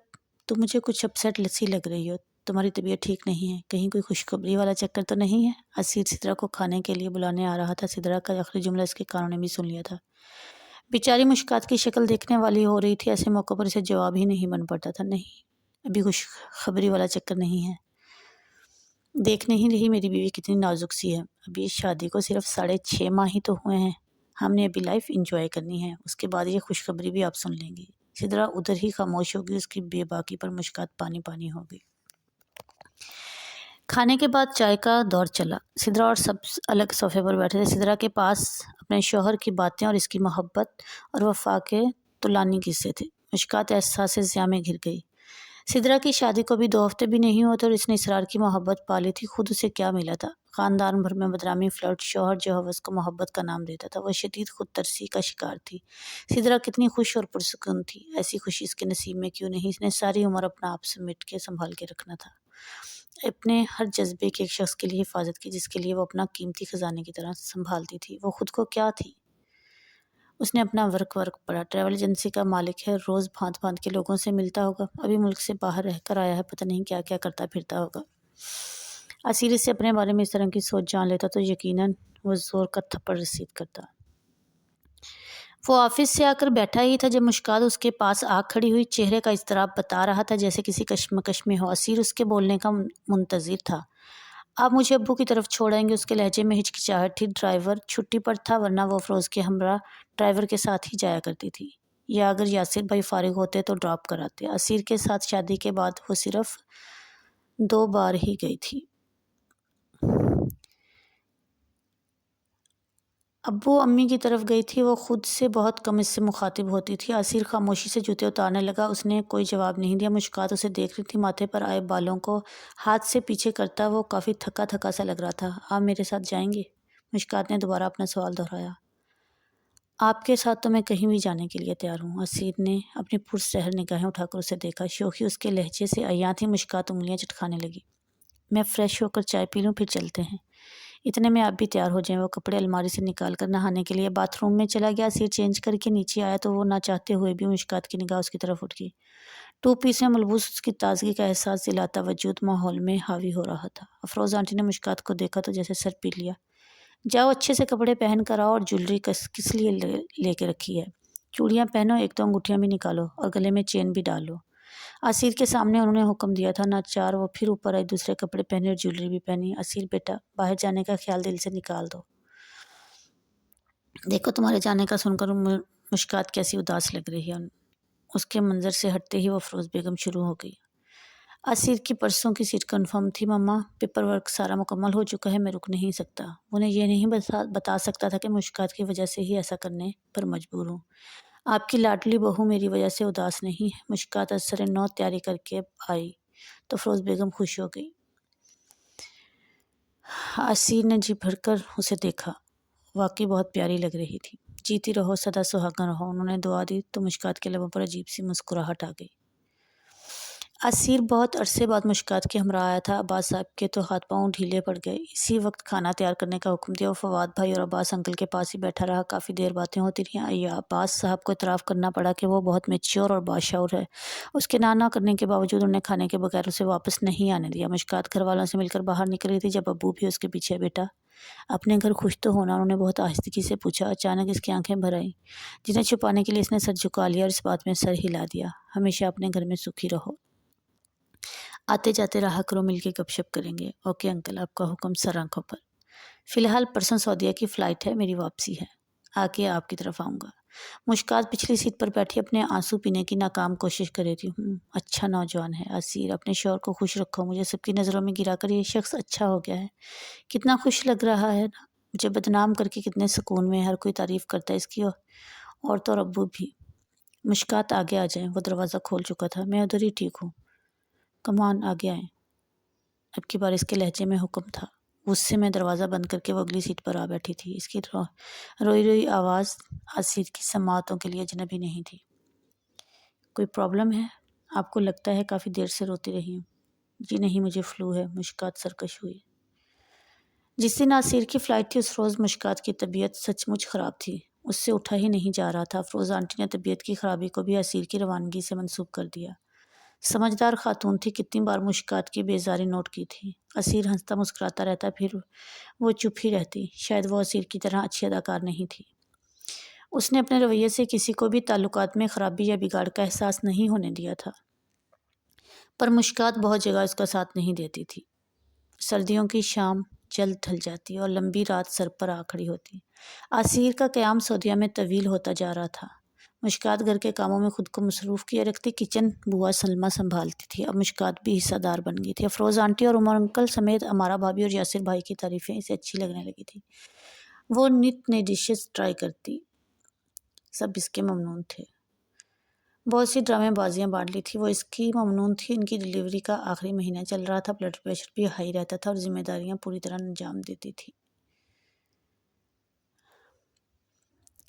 تم مجھے کچھ اپسیٹ سی لگ رہی ہو۔ تمہاری طبیعت ٹھیک نہیں ہے، کہیں کوئی خوشخبری والا چکر تو نہیں ہے؟ اسیر سدرا کو کھانے کے لیے بلانے آ رہا تھا۔ سدرا کا آخری جملہ اس کے کانوں نے بھی سن لیا تھا۔ بیچاری مشکات کی شکل دیکھنے والی ہو رہی تھی۔ ایسے موقع پر اسے جواب ہی نہیں بن پڑتا تھا۔ نہیں، ابھی خوشخبری والا چکر نہیں ہے۔ دیکھ نہیں رہی میری بیوی کتنی نازک سی ہے؟ ابھی اس شادی کو صرف 6.5 ماہ ہی تو ہوئے ہیں۔ ہم نے ابھی لائف انجوائے کرنی ہے، اس کے بعد یہ خوشخبری بھی آپ سن لیں گی۔ سدرا ادھر ہی خاموش ہوگی، اس کی بے باکی پر مشکات پانی پانی ہوگی۔ کھانے کے بعد چائے کا دور چلا۔ سدرا اور سب الگ صوفے پر بیٹھے تھے۔ سدرا کے پاس اپنے شوہر کی باتیں اور اس کی محبت اور وفا کے طولانی قصے تھے۔ مشکات احساس زیاں میں گر گئی۔ سدرا کی شادی کو بھی 2 ہفتے بھی نہیں ہوتے اور اس نے اسرار کی محبت پالی تھی۔ خود اسے کیا ملا تھا؟ خاندان بھر میں بدنامی، فلرٹ، شوہر جو حوث کو محبت کا نام دیتا تھا۔ وہ شدید خود ترسی کا شکار تھی۔ سدرا کتنی خوش اور پرسکون تھی۔ ایسی خوشی اس کے نصیب میں کیوں نہیں؟ اس نے ساری عمر اپنا آپ سمیٹ کے سنبھال کے رکھنا تھا، اپنے ہر جذبے کی ایک شخص کے لیے حفاظت کی، جس کے لیے وہ اپنا قیمتی خزانے کی طرح سنبھالتی تھی۔ وہ خود کو کیا تھی؟ اس نے اپنا ورک پڑھا، ٹریول ایجنسی کا مالک ہے، روز بھانت کے لوگوں سے ملتا ہوگا، ابھی ملک سے باہر رہ کر آیا ہے، پتہ نہیں کیا کیا کرتا پھرتا ہوگا۔ اسیر سے اپنے بارے میں اس طرح کی سوچ جان لیتا تو یقیناً وہ زور کا تھپڑ رسید کرتا۔ وہ آفس سے آ کر بیٹھا ہی تھا جب مشکات اس کے پاس آ کھڑی ہوئی، چہرے کا اضطراب بتا رہا تھا جیسے کسی کشمکش میں ہو۔ اسیر اس کے بولنے کا منتظر تھا۔ آپ مجھے ابو کی طرف چھوڑیں گے؟ اس کے لہجے میں ہچکچاہٹ تھی۔ ڈرائیور چھٹی پر تھا، ورنہ وہ افروز کے ہمراہ ڈرائیور کے ساتھ ہی جایا کرتی تھی، یا اگر یاسر بھائی فارغ ہوتے تو ڈراپ کراتے۔ اسیر کے ساتھ شادی کے بعد وہ صرف 2 بار ہی گئی تھی۔ ابو امی کی طرف گئی تھی، وہ خود سے بہت کم اس سے مخاطب ہوتی تھی۔ اسیر خاموشی سے جوتے اتارنے لگا، اس نے کوئی جواب نہیں دیا۔ مشکات اسے دیکھ رہی تھی، ماتھے پر آئے بالوں کو ہاتھ سے پیچھے کرتا وہ کافی تھکا سا لگ رہا تھا۔ آپ میرے ساتھ جائیں گے؟ مشکات نے دوبارہ اپنا سوال دہرایا۔ آپ کے ساتھ تو میں کہیں بھی جانے کے لیے تیار ہوں۔ اسیر نے اپنی پرسحر نگاہیں اٹھا کر اسے دیکھا، شوخی اس کے لہجے سے عیاں تھی۔ مشکات انگلیاں چٹکانے لگی۔ میں فریش ہو کر چائے پی لوں، پھر چلتے ہیں۔ اتنے میں آپ بھی تیار ہو جائیں۔ وہ کپڑے الماری سے نکال کر نہانے کے لیے باتھ روم میں چلا گیا۔ اسیر چینج کر کے نیچے آیا تو وہ نہ چاہتے ہوئے بھی مشکات کی نگاہ اس کی طرف اٹھ گئی۔ 2 پیس میں ملبوس اس کی تازگی کا احساس دلاتا وجود ماحول میں حاوی ہو رہا تھا۔ افروز آنٹی نے مشکات کو دیکھا تو جیسے سر پی لیا۔ جاؤ اچھے سے کپڑے پہن کر آؤ، اور جولری کس لیے لے کے رکھی ہے؟ چوڑیاں پہنو، ایک تو انگوٹھیاں بھی نکالو اور گلے میں چین بھی ڈال لو۔ اسیر کے سامنے انہوں نے حکم دیا تھا۔ ناچار وہ پھر اوپر آئی، دوسرے کپڑے پہنے اور جولری بھی پہنی۔ اسیر بیٹا، باہر جانے کا خیال دل سے نکال دو۔ دیکھو تمہارے جانے کا سن کر مشکات کیسی اداس لگ رہی ہے۔ اس کے منظر سے ہٹتے ہی وہ افروز بیگم شروع ہو گئی۔ اسیر کی پرسوں کی سیٹ کنفرم تھی مما، پیپر ورک سارا مکمل ہو چکا ہے، میں رک نہیں سکتا۔ انہیں یہ نہیں بتا سکتا تھا کہ مشکات کی وجہ سے ہی ایسا کرنے پر مجبور ہوں۔ آپ کی لاڈلی بہو میری وجہ سے اداس نہیں ہے۔ مشکات از سر نو تیاری کر کے آئی تو افروز بیگم خوش ہو گئی۔ اسیر نے جی بھر کر اسے دیکھا، واقعی بہت پیاری لگ رہی تھی۔ جیتی رہو، سدا سہاگن رہو۔ انہوں نے دعا دی تو مشکات کے لبوں پر عجیب سی مسکراہٹ آ گئی۔ اسیر بہت عرصے بعد مشکات کے ہمراہ آیا تھا۔ عباس صاحب کے تو ہاتھ پاؤں ڈھیلے پڑ گئے۔ اسی وقت کھانا تیار کرنے کا حکم دیا۔ وہ فواد بھائی اور عباس انکل کے پاس ہی بیٹھا رہا۔ کافی دیر باتیں ہوتی رہیں۔ عباس صاحب کو اعتراف کرنا پڑا کہ وہ بہت میچور اور باشعور ہے۔ اس کے نہ کرنے کے باوجود انہیں کھانے کے بغیر اسے واپس نہیں آنے دیا۔ مشکات گھر والوں سے مل کر باہر نکل رہی تھی جب ابو بھی اس کے پیچھے۔ بیٹا اپنے گھر خوش تو ہونا؟ انہوں نے بہت آہستگی سے پوچھا۔ اچانک اس کی آنکھیں بھر آئیں، جنہیں چھپانے کے لیے اس نے سر جھکا لیا اور اس بات میں سر ہلا دیا۔ ہمیشہ اپنے گھر میں سکھی رہو، آتے جاتے رہا کرو، مل کے گپ شپ کریں گے۔ اوکے انکل، آپ کا حکم سر آنکھوں پر۔ فی الحال پرسوں سعودیہ کی فلائٹ ہے، میری واپسی ہے، آ کے آپ کی طرف آؤں گا۔ مشکات پچھلی سیٹ پر بیٹھی اپنے آنسو پینے کی ناکام کوشش کر رہی تھی۔ اچھا نوجوان ہے اسیر، اپنے شوہر کو خوش رکھو۔ مجھے سب کی نظروں میں گرا کر یہ شخص اچھا ہو گیا ہے، کتنا خوش لگ رہا ہے نا، مجھے بدنام کر کے کتنے سکون میں، ہر کوئی تعریف کرتا ہے اس کی، اور تو اور ابو بھی۔ مشکات آگے آ جائیں، وہ دروازہ کھول چکا تھا۔ میں ادھر ہی ٹھیک ہوں، کمان آگے آئیں۔ اب کی بار اس کے لہجے میں حکم تھا۔ غصے میں دروازہ بند کر کے وہ اگلی سیٹ پر آ بیٹھی تھی۔ اس کی روئی آواز اسیر کی سماعتوں کے لیے اجنبی نہیں تھی۔ کوئی پرابلم ہے؟ آپ کو لگتا ہے کافی دیر سے روتی رہی ہوں؟ جی نہیں، مجھے فلو ہے، مشکات سرکش ہوئی۔ جس دن اسیر کی فلائٹ تھی اس روز مشکات کی طبیعت سچ مچ خراب تھی، اس سے اٹھا ہی نہیں جا رہا تھا۔ افروز آنٹی نے طبیعت کی خرابی کو بھی اسیر کی روانگی سے منسوب کر دیا۔ سمجھدار خاتون تھی، کتنی بار مشکات کی بیزاری نوٹ کی تھی۔ اسیر ہنستا مسکراتا رہتا، پھر وہ چپ ہی رہتی۔ شاید وہ اسیر کی طرح اچھی اداکار نہیں تھی۔ اس نے اپنے رویے سے کسی کو بھی تعلقات میں خرابی یا بگاڑ کا احساس نہیں ہونے دیا تھا، پر مشکات بہت جگہ اس کا ساتھ نہیں دیتی تھی۔ سردیوں کی شام، جلد ڈھل جاتی اور لمبی رات سر پر آ کھڑی ہوتی۔ آسیر کا قیام سعودیہ میں طویل ہوتا جا رہا تھا۔ مشکات گھر کے کاموں میں خود کو مصروف کیے رکھتی، کچن بوا سلمہ سنبھالتی تھی۔ اب مشکات بھی حصہ دار بن گئی تھی۔ افروز آنٹی اور عمر انکل سمیت امارہ بھابھی اور یاسر بھائی کی تعریفیں اسے اچھی لگنے لگی تھی۔ وہ نت نئی ڈشز ٹرائی کرتی، سب اس کے ممنون تھے۔ بہت سی ڈرامے بازیاں بانٹ لی تھی، وہ اس کی ممنون تھی۔ ان کی ڈلیوری کا آخری مہینہ چل رہا تھا، بلڈ پریشر بھی ہائی رہتا تھا اور ذمہ داریاں پوری طرح انجام دیتی تھی۔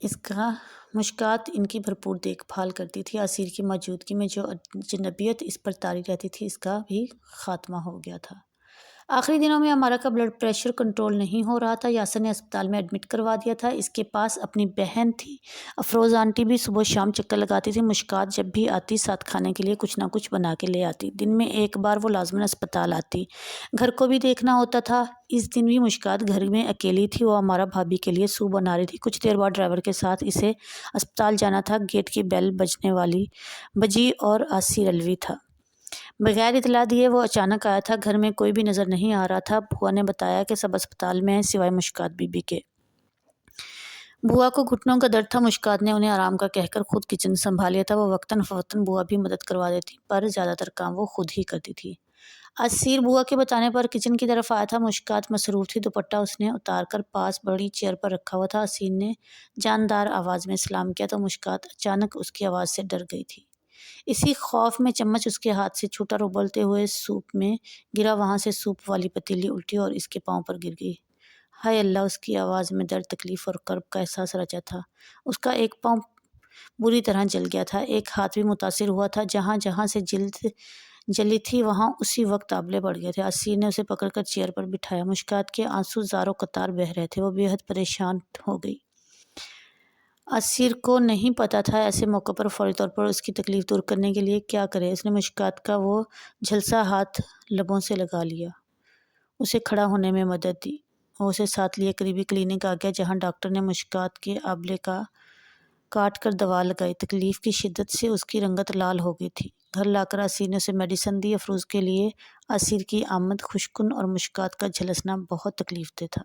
اس کا مشکات ان کی بھرپور دیکھ بھال کرتی تھی۔ آسیر کی موجودگی میں جو اجنبیت اس پر طاری رہتی تھی، اس کا بھی خاتمہ ہو گیا تھا۔ آخری دنوں میں ہمارا کا بلڈ پریشر کنٹرول نہیں ہو رہا تھا۔ یاسر نے اسپتال میں ایڈمٹ کروا دیا تھا۔ اس کے پاس اپنی بہن تھی، افروز آنٹی بھی صبح شام چکر لگاتی تھی۔ مشکات جب بھی آتی ساتھ کھانے کے لیے کچھ نہ کچھ بنا کے لے آتی۔ دن میں ایک بار وہ لازماً اسپتال آتی، گھر کو بھی دیکھنا ہوتا تھا۔ اس دن بھی مشکات گھر میں اکیلی تھی، وہ ہمارا بھابھی کے لیے سوپ بنا رہی تھی۔ کچھ دیر بعد ڈرائیور کے ساتھ اسے اسپتال جانا تھا۔ گیٹ کی بیل بجی اور آسیر الوی تھا۔ بغیر اطلاع دیے وہ اچانک آیا تھا۔ گھر میں کوئی بھی نظر نہیں آ رہا تھا۔ بھوا نے بتایا کہ سب اسپتال میں ہیں سوائے مشکات بی بی کے۔ بھوا کو گھٹنوں کا درد تھا۔ مشکات نے انہیں آرام کا کہہ کر خود کچن سنبھال لیا تھا۔ وہ وقتاً فوقتاً بھوا بھی مدد کروا دیتی، پر زیادہ تر کام وہ خود ہی کرتی تھی۔ آسیر بھوا کے بتانے پر کچن کی طرف آیا تھا۔ مشکات مصروف تھی، دوپٹہ اس نے اتار کر پاس بڑی چیئر پر رکھا ہوا تھا۔ آسیر نے جاندار آواز میں سلام کیا تو مشکات اچانک اس کی آواز سے ڈر گئی تھی۔ اسی خوف میں چمچ اس کے ہاتھ سے چھوٹا اور ابلتے ہوئے سوپ میں گرا۔ وہاں سے سوپ والی پتیلی الٹی اور اس کے پاؤں پر گر گئی۔ ہائے اللہ! اس کی آواز میں درد، تکلیف اور کرب کا احساس رچا تھا۔ اس کا ایک پاؤں بری طرح جل گیا تھا، ایک ہاتھ بھی متاثر ہوا تھا۔ جہاں جہاں سے جلد جلی تھی وہاں اسی وقت آبلے پڑ گئے تھے۔ آسیر نے اسے پکڑ کر چیئر پر بٹھایا۔ مشکات کے آنسو زاروں قطار بہہ رہے تھے، وہ بے حد پریشان ہو گئی۔ آسیر کو نہیں پتا تھا ایسے موقع پر فوری طور پر اس کی تکلیف دور کرنے کے لیے کیا کرے۔ اس نے مشکات کا وہ جھلسا ہاتھ لبوں سے لگا لیا، اسے کھڑا ہونے میں مدد دی۔ وہ اسے ساتھ لیے قریبی کلینک آ گیا، جہاں ڈاکٹر نے مشکات کے آبلے کا کاٹ کر دوا لگائی۔ تکلیف کی شدت سے اس کی رنگت لال ہو گئی تھی۔ گھر لا کر آسیر نے اسے میڈیسن دی۔ افروز کے لیے آسیر کی آمد خوشکن اور مشکات کا جھلسنا بہت تکلیف دہ تھا۔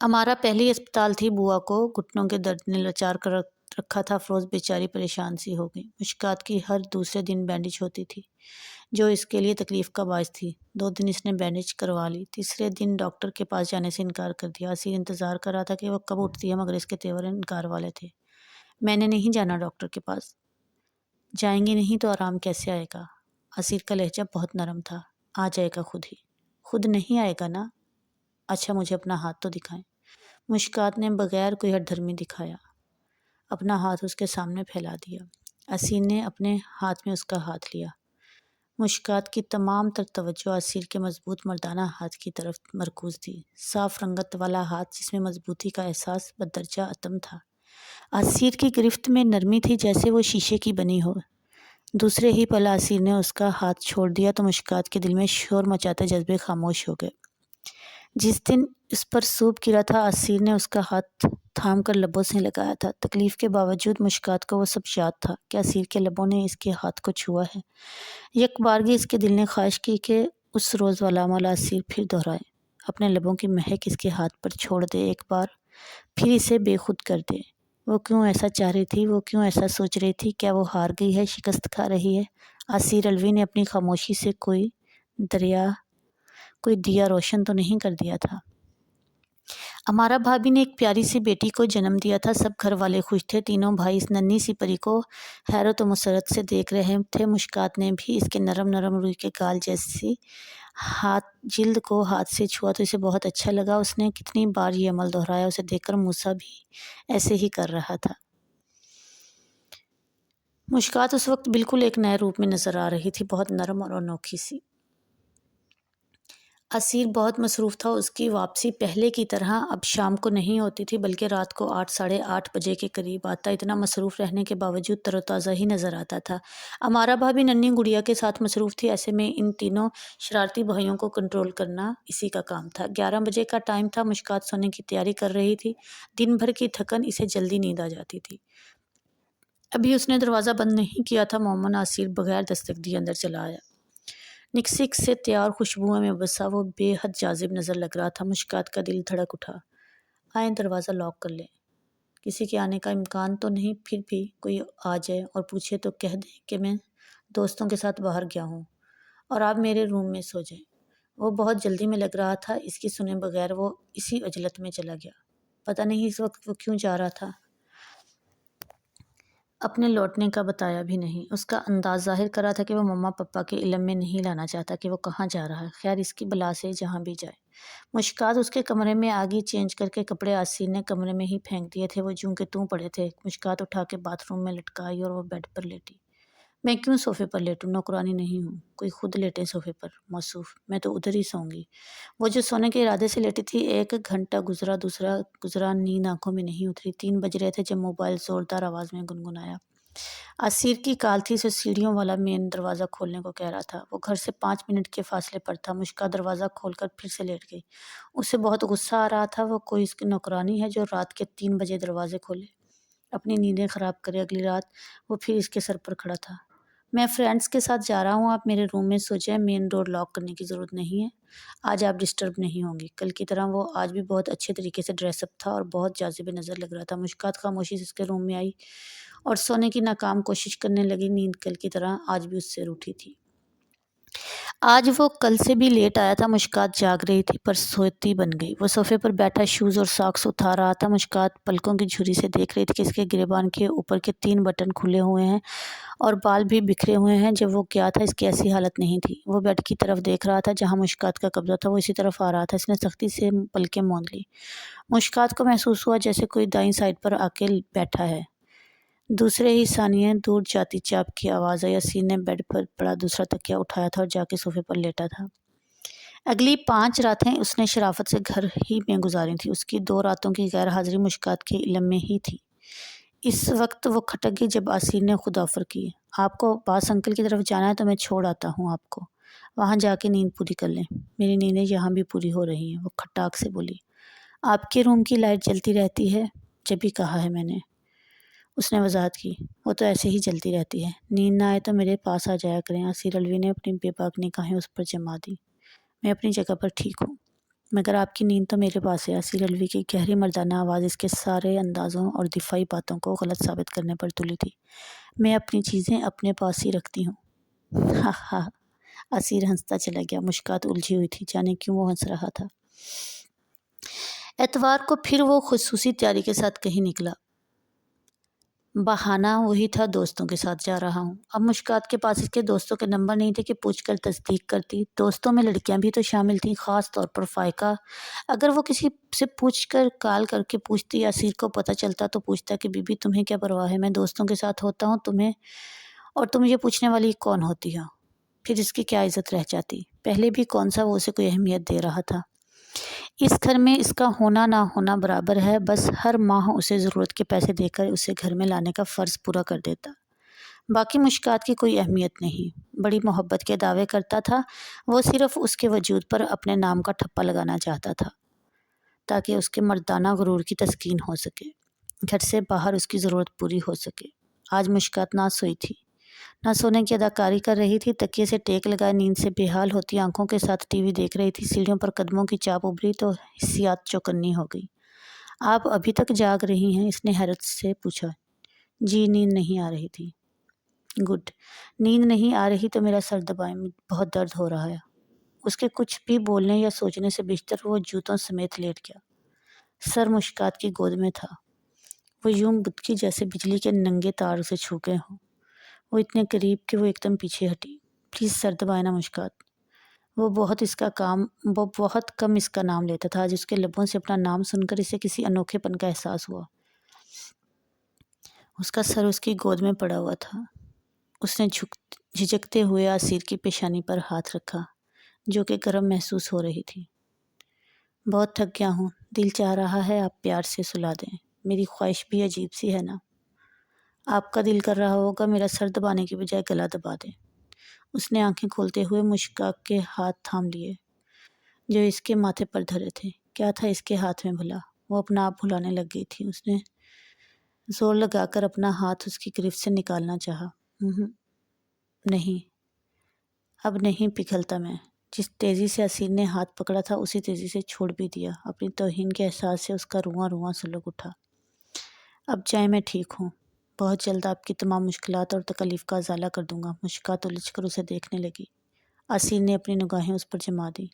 ہمارا پہلی اسپتال تھی۔ بوا کو گھٹنوں کے درد نے لاچار کر رکھا تھا۔ افروز بیچاری پریشان سی ہو گئی۔ مشکات کی ہر دوسرے دن بینڈیج ہوتی تھی، جو اس کے لیے تکلیف کا باعث تھی۔ 2 دن اس نے بینڈیج کروا لی، تیسرے دن ڈاکٹر کے پاس جانے سے انکار کر دیا۔ آسیر انتظار کر رہا تھا کہ وہ کب اٹھتی ہے، مگر اس کے تیور انکار والے تھے۔ میں نے نہیں جانا ڈاکٹر کے پاس۔ جائیں گی نہیں تو آرام کیسے آئے گا؟ آسیر کا لہجہ بہت نرم تھا۔ آ جائے گا خود ہی۔ خود نہیں آئے گا نا؟ اچھا مجھے اپنا ہاتھ تو دکھائیں۔ مشکات نے بغیر کوئی ہٹ دھرمی دکھایا اپنا ہاتھ اس کے سامنے پھیلا دیا۔ آسیر نے اپنے ہاتھ میں اس کا ہاتھ لیا۔ مشکات کی تمام تر توجہ آسیر کے مضبوط مردانہ ہاتھ کی طرف مرکوز تھی، صاف رنگت والا ہاتھ جس میں مضبوطی کا احساس بدرجہ عدم تھا۔ آسیر کی گرفت میں نرمی تھی، جیسے وہ شیشے کی بنی ہو۔ دوسرے ہی پل آسیر نے اس کا ہاتھ چھوڑ دیا تو مشکات کے دل میں شور مچاتے جذبے خاموش ہو گئے۔ جس دن اس پر سوپ گرا تھا، آسیر نے اس کا ہاتھ تھام کر لبوں سے لگایا تھا۔ تکلیف کے باوجود مشکات کو وہ سب یاد تھا کہ آسیر کے لبوں نے اس کے ہاتھ کو چھوا ہے۔ یک بارگی اس کے دل نے خواہش کی کہ اس روز والا عمل آسیر پھر دہرائے، اپنے لبوں کی مہک اس کے ہاتھ پر چھوڑ دے ایک بار، پھر اسے بے خود کر دے۔ وہ کیوں ایسا چاہ رہی تھی؟ وہ کیوں ایسا سوچ رہی تھی؟ کیا وہ ہار گئی ہے، شکست کھا رہی ہے؟ آسیر الوی نے اپنی خاموشی سے کوئی دیا روشن تو نہیں کر دیا تھا؟ ہمارا بھابھی نے ایک پیاری سی بیٹی کو جنم دیا تھا۔ سب گھر والے خوش تھے۔ تینوں بھائی اس ننھی سی پری کو حیرت و مسرت سے دیکھ رہے تھے۔ مشکات نے بھی اس کے نرم نرم روئی کے گال جیسی جلد کو ہاتھ سے چھوا تو اسے بہت اچھا لگا۔ اس نے کتنی بار یہ عمل دہرایا، اسے دیکھ کر موسیٰ بھی ایسے ہی کر رہا تھا۔ مشکات اس وقت بالکل ایک نئے روپ میں نظر آ رہی تھی، بہت نرم اور انوکھی سی۔ آسیر بہت مصروف تھا۔ اس کی واپسی پہلے کی طرح اب شام کو نہیں ہوتی تھی، بلکہ رات کو 8 ساڑھے 8 بجے کے قریب آتا۔ اتنا مصروف رہنے کے باوجود تر و تازہ ہی نظر آتا تھا۔ ہمارا بھابھی ننھی گڑیا کے ساتھ مصروف تھی۔ ایسے میں ان تینوں شرارتی بھائیوں کو کنٹرول کرنا اسی کا کام تھا۔ 11 بجے کا ٹائم تھا۔ مشکات سونے کی تیاری کر رہی تھی۔ دن بھر کی تھکن اسے جلدی نیند آ جاتی تھی۔ ابھی اس نے دروازہ بند نہیں کیا تھا، مومن آسیر بغیر دستک دیے اندر چلا آیا۔ نکسک سے تیار خوشبوؤں میں بسا وہ بے حد جاذب نظر لگ رہا تھا۔ مشکات کا دل دھڑک اٹھا۔ آئیں دروازہ لاک کر لیں، کسی کے آنے کا امکان تو نہیں، پھر بھی کوئی آ جائے اور پوچھے تو کہہ دیں کہ میں دوستوں کے ساتھ باہر گیا ہوں اور آپ میرے روم میں سو جائیں۔ وہ بہت جلدی میں لگ رہا تھا، اس کی سنے بغیر وہ اسی عجلت میں چلا گیا۔ پتہ نہیں اس وقت وہ کیوں جا رہا تھا، اپنے لوٹنے کا بتایا بھی نہیں۔ اس کا انداز ظاہر کر رہا تھا کہ وہ مما پپا کے علم میں نہیں لانا چاہتا کہ وہ کہاں جا رہا ہے۔ خیر اس کی بلا سے جہاں بھی جائے۔ مشکات اس کے کمرے میں آ گئی۔ چینج کر کے کپڑے آسیر نے کمرے میں ہی پھینک دیے تھے، وہ جوں کہ توں پڑے تھے۔ مشکات اٹھا کے باتھ روم میں لٹکائی اور وہ بیڈ پر لیٹی۔ میں کیوں صوفے پر لیٹوں؟ نوکرانی نہیں ہوں، کوئی خود لیٹے صوفے پر۔ موصوف، میں تو ادھر ہی سوں گی۔ وہ جو سونے کے ارادے سے لیٹی تھی، 1 گھنٹہ گزرا، دوسرا گزرا، نیند آنکھوں میں نہیں اتری۔ 3 بج رہے تھے جب موبائل زوردار آواز میں گنگنایا۔ اسیر کی کال تھی، اسے سیڑھیوں والا مین دروازہ کھولنے کو کہہ رہا تھا۔ وہ گھر سے 5 منٹ کے فاصلے پر تھا۔ مشکات دروازہ کھول کر پھر سے لیٹ گئی۔ اسے بہت غصہ آ رہا تھا، وہ کوئی اس کی نوکرانی ہے جو رات کے 3 بجے دروازے کھولے، اپنی نیندیں خراب کرے۔ اگلی رات وہ پھر اس کے سر پر کھڑا تھا۔ میں فرینڈس کے ساتھ جا رہا ہوں، آپ میرے روم میں سو جائیں، مین ڈور لاک کرنے کی ضرورت نہیں ہے، آج آپ ڈسٹرب نہیں ہوں گی۔ کل کی طرح وہ آج بھی بہت اچھے طریقے سے ڈریس اپ تھا اور بہت جاذب نظر لگ رہا تھا۔ مشکات خاموشی سے اس کے روم میں آئی اور سونے کی ناکام کوشش کرنے لگی۔ نیند کل کی طرح آج بھی اس سے روٹھی تھی۔ آج وہ کل سے بھی لیٹ آیا تھا۔ مشکات جاگ رہی تھی پر سوتی بن گئی۔ وہ صوفے پر بیٹھا شوز اور ساکس اٹھا رہا تھا۔ مشکات پلکوں کی جھری سے دیکھ رہی تھی کہ اس کے گریبان کے اوپر کے 3 بٹن کھلے ہوئے ہیں اور بال بھی بکھرے ہوئے ہیں۔ جب وہ گیا تھا اس کی ایسی حالت نہیں تھی۔ وہ بیڈ کی طرف دیکھ رہا تھا جہاں مشکات کا قبضہ تھا، وہ اسی طرف آ رہا تھا۔ اس نے سختی سے پلکیں موند لی۔ مشکات کو محسوس ہوا جیسے کوئی دائیں سائڈ پر آ کے بیٹھا ہے۔ دوسرے ہی ثانیے دور جاتی چاپ کی آواز آئی۔ اسیر نے بیڈ پر پڑا دوسرا تکیہ اٹھایا تھا اور جا کے صوفے پر لیٹا تھا۔ اگلی 5 راتیں اس نے شرافت سے گھر ہی میں گزاری تھیں۔ اس کی 2 راتوں کی غیر حاضری مشکات کے علم میں ہی تھی۔ اس وقت وہ کھٹک گئی جب اسیر نے خود آفر کی، آپ کو باس انکل کی طرف جانا ہے تو میں چھوڑ آتا ہوں آپ کو، وہاں جا کے نیند پوری کر لیں۔ میری نیندیں یہاں بھی پوری ہو رہی ہیں، وہ کھٹاک سے بولی۔ آپ کے روم کی لائٹ جلتی رہتی ہے؟ جب بھی کہا ہے میں نے، اس نے وضاحت کی۔ وہ تو ایسے ہی جلتی رہتی ہے، نیند نہ آئے تو میرے پاس آ جایا کریں۔ اسیر الوی نے اپنی بے باک نگاہیں اس پر جما دی۔ میں اپنی جگہ پر ٹھیک ہوں، مگر آپ کی نیند تو میرے پاس ہے۔ اسیر الوی کی گہری مردانہ آواز اس کے سارے اندازوں اور دفاعی باتوں کو غلط ثابت کرنے پر تلی تھی۔ میں اپنی چیزیں اپنے پاس ہی رکھتی ہوں۔ ہاں ہاں، اسیر ہنستا چلا گیا۔ مشکات الجھی ہوئی تھی، جانے کیوں وہ ہنس رہا تھا۔ اتوار کو پھر وہ خصوصی تیاری کے ساتھ کہیں نکلا۔ بہانہ وہی تھا، دوستوں کے ساتھ جا رہا ہوں۔ اب مشکات کے پاس اس کے دوستوں کے نمبر نہیں تھے کہ پوچھ کر تصدیق کرتی۔ دوستوں میں لڑکیاں بھی تو شامل تھیں، خاص طور پر فائقہ۔ اگر وہ کسی سے پوچھ کر کال کر کے پوچھتی یا اسیر کو پتہ چلتا تو پوچھتا کہ بی بی تمہیں کیا پرواہ ہے، میں دوستوں کے ساتھ ہوتا ہوں، تم یہ پوچھنے والی کون ہوتی ہو؟ پھر اس کی کیا عزت رہ جاتی؟ پہلے بھی کون سا وہ اسے کوئی اہمیت دے رہا تھا؟ اس گھر میں اس کا ہونا نہ ہونا برابر ہے، بس ہر ماہ اسے ضرورت کے پیسے دے کر اسے گھر میں لانے کا فرض پورا کر دیتا۔ باقی مشکات کی کوئی اہمیت نہیں۔ بڑی محبت کے دعوے کرتا تھا، وہ صرف اس کے وجود پر اپنے نام کا ٹھپا لگانا چاہتا تھا تاکہ اس کے مردانہ غرور کی تسکین ہو سکے، گھر سے باہر اس کی ضرورت پوری ہو سکے۔ آج مشکات نہ سوئی تھی، نہ سونے کی اداکاری کر رہی تھی، تکیے سے ٹیک لگائے نیند سے بے حال ہوتی آنکھوں کے ساتھ ٹی وی دیکھ رہی تھی۔ سیڑھیوں پر قدموں کی چاپ ابھری تو حسیات چوکنی ہو گئی۔ آپ ابھی تک جاگ رہی ہیں؟ اس نے حیرت سے پوچھا۔ جی، نیند نہیں آ رہی تھی۔ گڈ، نیند نہیں آ رہی تو میرا سر دبائیں، بہت درد ہو رہا ہے۔ اس کے کچھ بھی بولنے یا سوچنے سے بیشتر وہ جوتوں سمیت لیٹ گیا۔ سر مشکات کی گود میں تھا، وہ یوں بدکی جیسے بجلی کے ننگے تار اسے چھو گئے ہوں۔ وہ اتنے قریب کہ وہ ایک دم پیچھے ہٹی۔ پلیز سر دبائیں نا مشکات۔ وہ بہت کم اس کا نام لیتا تھا، آج اس کے لبوں سے اپنا نام سن کر اسے کسی انوکھے پن کا احساس ہوا۔ اس کا سر اس کی گود میں پڑا ہوا تھا۔ اس نے جھجکتے ہوئے اسیر کی پیشانی پر ہاتھ رکھا جو کہ گرم محسوس ہو رہی تھی۔ بہت تھک گیا ہوں، دل چاہ رہا ہے آپ پیار سے سلا دیں، میری خواہش بھی عجیب سی ہے نا؟ آپ کا دل کر رہا ہوگا میرا سر دبانے کی بجائے گلا دبا دیں۔ اس نے آنکھیں کھولتے ہوئے مشکات کے ہاتھ تھام لیے جو اس کے ماتھے پر دھرے تھے۔ کیا تھا اس کے ہاتھ میں بھلا؟ وہ اپنا آپ بھلانے لگ گئی تھی۔ اس نے زور لگا کر اپنا ہاتھ اس کی گرفت سے نکالنا چاہا۔ نہیں، اب نہیں پگھلتا میں۔ جس تیزی سے اسیر نے ہاتھ پکڑا تھا اسی تیزی سے چھوڑ بھی دیا۔ اپنی توہین کے احساس سے اس کا رواں رواں سلک اٹھا۔ اب جائیں، میں ٹھیک ہوں، بہت جلد آپ کی تمام مشکلات اور تکلیف کا ازالہ کر دوں گا۔ مشکات الجھ کر اسے دیکھنے لگی۔ اسیر نے اپنی نگاہیں اس پر جما دی۔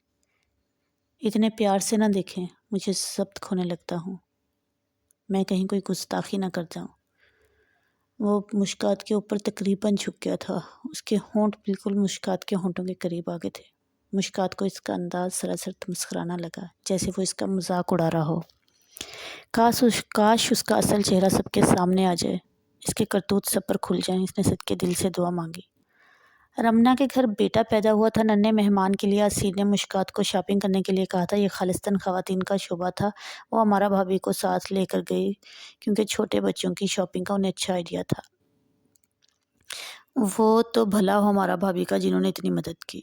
اتنے پیار سے نہ دیکھیں، مجھے ضبط کھونے لگتا ہوں، میں کہیں کوئی گستاخی نہ کر جاؤں۔ وہ مشکات کے اوپر تقریباً جھک گیا تھا۔ اس کے ہونٹ بالکل مشکات کے ہونٹوں کے قریب آگے تھے۔ مشکات کو اس کا انداز سراسر تمسخرانہ لگا، جیسے وہ اس کا مذاق اڑا رہا ہو۔ کاش اس کا اصل چہرہ سب کے سامنے آ جائے، اس کے کرتوت سب پر کھل جائیں۔ اس نے صدقے دل سے دعا مانگی۔ رمنا کے گھر بیٹا پیدا ہوا تھا۔ ننھے مہمان کے لیے اسیر نے مشکات کو شاپنگ کرنے کے لیے کہا تھا۔ یہ خالصتاً خواتین کا شعبہ تھا۔ وہ ہمارا بھابھی کو ساتھ لے کر گئی کیونکہ چھوٹے بچوں کی شاپنگ کا انہیں اچھا آئیڈیا تھا۔ وہ تو بھلا ہو ہمارا بھابھی کا جنہوں نے اتنی مدد کی۔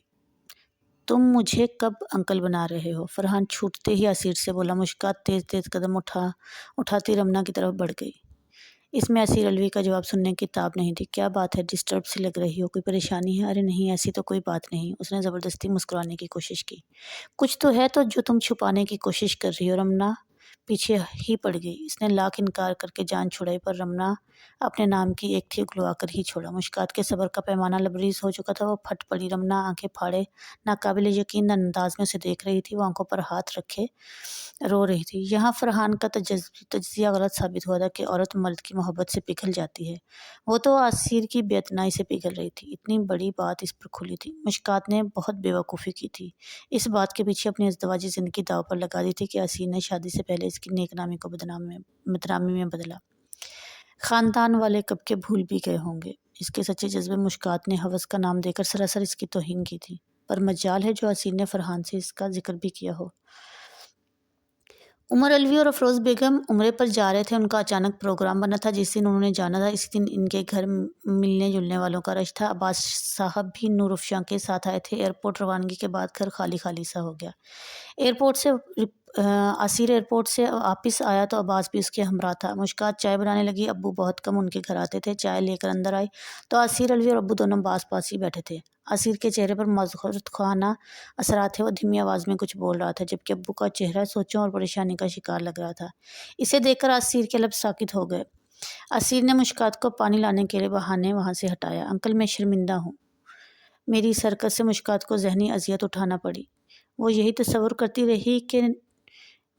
تم مجھے کب انکل بنا رہے ہو؟ فرحان چھوٹتے ہی اسیر سے بولا۔ مشکات تیز تیز قدم اٹھاتی رمنا کی طرف بڑھ گئی۔ اس میں اسیر الوی کا جواب سننے کی تاب نہیں تھی۔ کیا بات ہے؟ ڈسٹرب سی لگ رہی ہو، کوئی پریشانی ہے؟ ارے نہیں، ایسی تو کوئی بات نہیں۔ اس نے زبردستی مسکرانے کی کوشش کی۔ کچھ تو ہے تو جو تم چھپانے کی کوشش کر رہی ہو۔ رمنا پیچھے ہی پڑ گئی۔ اس نے لاکھ انکار کر کے جان چھڑائی، پر رمنا اپنے نام کی ایک تھی اگلوا کر ہی چھوڑا۔ مشکات کے صبر کا پیمانہ لبریز ہو چکا تھا۔ وہ پھٹ پڑی۔ رمنا آنکھیں پھاڑے ناقابل یقین انداز میں اسے دیکھ رہی تھی۔ وہ آنکھوں پر ہاتھ رکھے رو رہی تھی۔ یہاں فرحان کا تجزیہ غلط ثابت ہوا تھا کہ عورت مرد کی محبت سے پگھل جاتی ہے۔ وہ تو اسیر کی بے اعتنائی سے پگھل رہی تھی۔ اتنی بڑی بات اس پر کھلی تھی۔ مشکات نے بہت بے وقوفی کی تھی۔ اس بات کے پیچھے اپنی ازدواجی زندگی داؤ پر لگا دی تھی کہ اسیر نے شادی سے پہلے اس کی نیک نامی کو بدنامی میں بدلا۔ خاندان والے کب کے بھول بھی گئے ہوں گے اس کے سچے جذبے۔ مشکات نے ہوس کا نام دے کر سراسر اس کی توہین کی تھی، پر مجال ہے جو اسیر نے فرحان سے اس کا ذکر بھی کیا ہو۔ عمر الوی اور افروز بیگم عمرے پر جا رہے تھے۔ ان کا اچانک پروگرام بنا تھا۔ جس دن انہوں نے جانا تھا اسی دن ان کے گھر ملنے جلنے والوں کا رش تھا۔ عباس صاحب بھی نور افشاں کے ساتھ آئے تھے۔ ایئرپورٹ روانگی کے بعد گھر خالی خالی سا ہو گیا۔ اسیر ایئرپورٹ سے واپس آیا تو عباس بھی اس کے ہمراہ تھا۔ مشکات چائے بنانے لگی۔ ابو بہت کم ان کے گھر آتے تھے۔ چائے لے کر اندر آئی تو اسیر الوی اور ابو دونوں پاس ہی بیٹھے تھے۔ اسیر کے چہرے پر مذاکرت خانہ اثرات تھے۔ وہ دھیمی آواز میں کچھ بول رہا تھا، جبکہ ابو کا چہرہ سوچوں اور پریشانی کا شکار لگ رہا تھا۔ اسے دیکھ کر اسیر کے لب ساکت ہو گئے۔ اسیر نے مشکات کو پانی لانے کے لیے بہانے وہاں سے ہٹایا۔ انکل، میں شرمندہ ہوں۔ میری اس حرکت سے مشکات کو ذہنی اذیت اٹھانا پڑی۔ وہ یہی تصور کرتی رہی کہ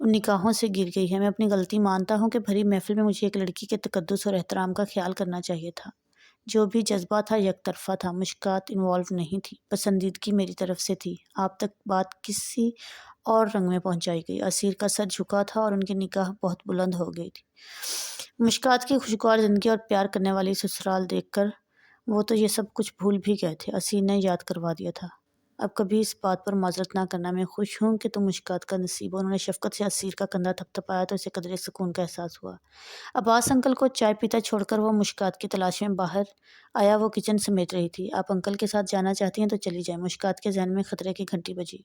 نگاہوں سے گر گئی ہے۔ میں اپنی غلطی مانتا ہوں کہ بھری محفل میں مجھے ایک لڑکی کے تقدس اور احترام کا خیال کرنا چاہیے تھا۔ جو بھی جذبہ تھا یک طرفہ تھا۔ مشکات انوالو نہیں تھی۔ پسندیدگی میری طرف سے تھی۔ آپ تک بات کسی اور رنگ میں پہنچائی گئی۔ اسیر کا سر جھکا تھا اور ان کی نگاہ بہت بلند ہو گئی تھی۔ مشکات کی خوشگوار زندگی اور پیار کرنے والی سسرال دیکھ کر وہ تو یہ سب کچھ بھول بھی گئے تھے۔ اسیر نے یاد کروا دیا تھا۔ اب کبھی اس بات پر معذرت نہ کرنا۔ میں خوش ہوں کہ تم مشکات کا نصیب ہو۔ انہوں نے شفقت سے اسیر کا کندھا تھپتھپایا تو اسے قدرے سکون کا احساس ہوا۔ عباس انکل کو چائے پیتا چھوڑ کر وہ مشکات کی تلاش میں باہر آیا۔ وہ کچن سمیٹ رہی تھی۔ آپ انکل کے ساتھ جانا چاہتی ہیں تو چلی جائیں۔ مشکات کے ذہن میں خطرے کی گھنٹی بجی۔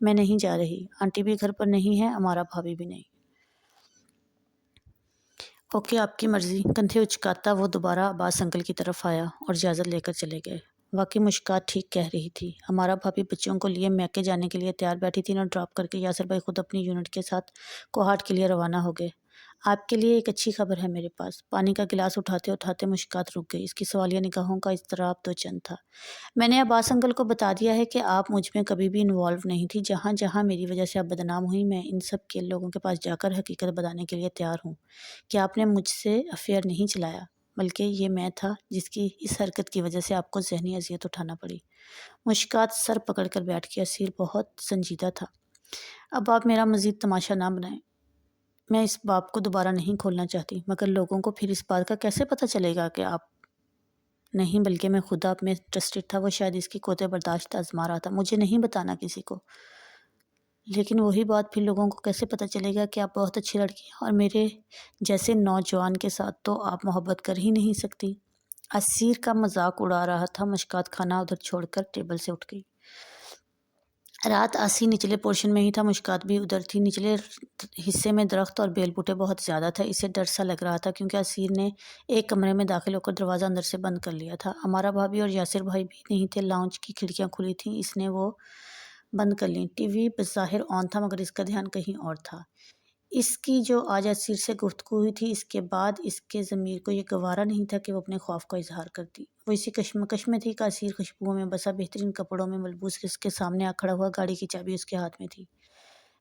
میں نہیں جا رہی۔ آنٹی بھی گھر پر نہیں ہے، ہمارا بھابھی بھی نہیں۔ اوکے، آپ کی مرضی۔ کندھے اچکاتا وہ دوبارہ عباس انکل کی طرف آیا اور اجازت لے کر چلے گئے۔ واقعی مشکات ٹھیک کہہ رہی تھی۔ ہمارا بھابھی بچوں کو لیے میکے جانے کے لیے تیار بیٹھی تھی۔ انہیں ڈراپ کر کے یاسر بھائی خود اپنی یونٹ کے ساتھ کوہاٹ کے لیے روانہ ہو گئے۔ آپ کے لیے ایک اچھی خبر ہے میرے پاس۔ پانی کا گلاس اٹھاتے اٹھاتے مشکات رک گئی۔ اس کی سوالیہ نگاہوں کا اضطراب دو چند تھا۔ میں نے عباس انکل کو بتا دیا ہے کہ آپ مجھ میں کبھی بھی انوالو نہیں تھی۔ جہاں جہاں میری وجہ سے آپ بدنام ہوئی، میں ان سب کے لوگوں کے پاس جا کر حقیقت بتانے کے لیے تیار ہوں کہ آپ نے مجھ سے افیئر نہیں چلایا، بلکہ یہ میں تھا جس کی اس حرکت کی وجہ سے آپ کو ذہنی اذیت اٹھانا پڑی۔ مشکات سر پکڑ کر بیٹھ گئی۔ اسیر بہت سنجیدہ تھا۔ اب آپ میرا مزید تماشا نہ بنائیں۔ میں اس باب کو دوبارہ نہیں کھولنا چاہتی، مگر لوگوں کو پھر اس بات کا کیسے پتہ چلے گا کہ آپ نہیں بلکہ میں خود آپ میں ٹرسٹڈ تھا۔ وہ شاید اس کی قوت برداشت آزما رہا تھا۔ مجھے نہیں بتانا کسی کو، لیکن وہی بات پھر لوگوں کو کیسے پتہ چلے گا کہ آپ بہت اچھی لڑکی ہیں اور میرے جیسے نوجوان کے ساتھ تو آپ محبت کر ہی نہیں سکتی۔ اسیر کا مذاق اڑا رہا تھا۔ مشکات کھانا ادھر چھوڑ کر ٹیبل سے اٹھ گئی۔ رات آسی نچلے پورشن میں ہی تھا، مشکات بھی ادھر تھی۔ نچلے حصے میں درخت اور بیل بوٹے بہت زیادہ تھا۔ اسے ڈر سا لگ رہا تھا کیونکہ اسیر نے ایک کمرے میں داخل ہو کر دروازہ اندر سے بند کر لیا تھا۔ امارا بھابھی اور یاسر بھائی بھی نہیں تھے۔ لاؤنج کی کھڑکیاں کھلی تھیں، اس نے وہ بند کر لیں۔ ٹی وی بظاہر آن تھا مگر اس کا دھیان کہیں اور تھا۔ اس کی جو آج اسیر سے گفتگو ہوئی تھی، اس کے بعد اس کے ضمیر کو یہ گوارا نہیں تھا کہ وہ اپنے خوف کا اظہار کرتی۔ وہ اسی کشمکش میں تھی کہ اسیر خوشبوؤں میں بسا بہترین کپڑوں میں ملبوس اس کے سامنے آ کھڑا ہوا، گاڑی کی چابی اس کے ہاتھ میں تھی۔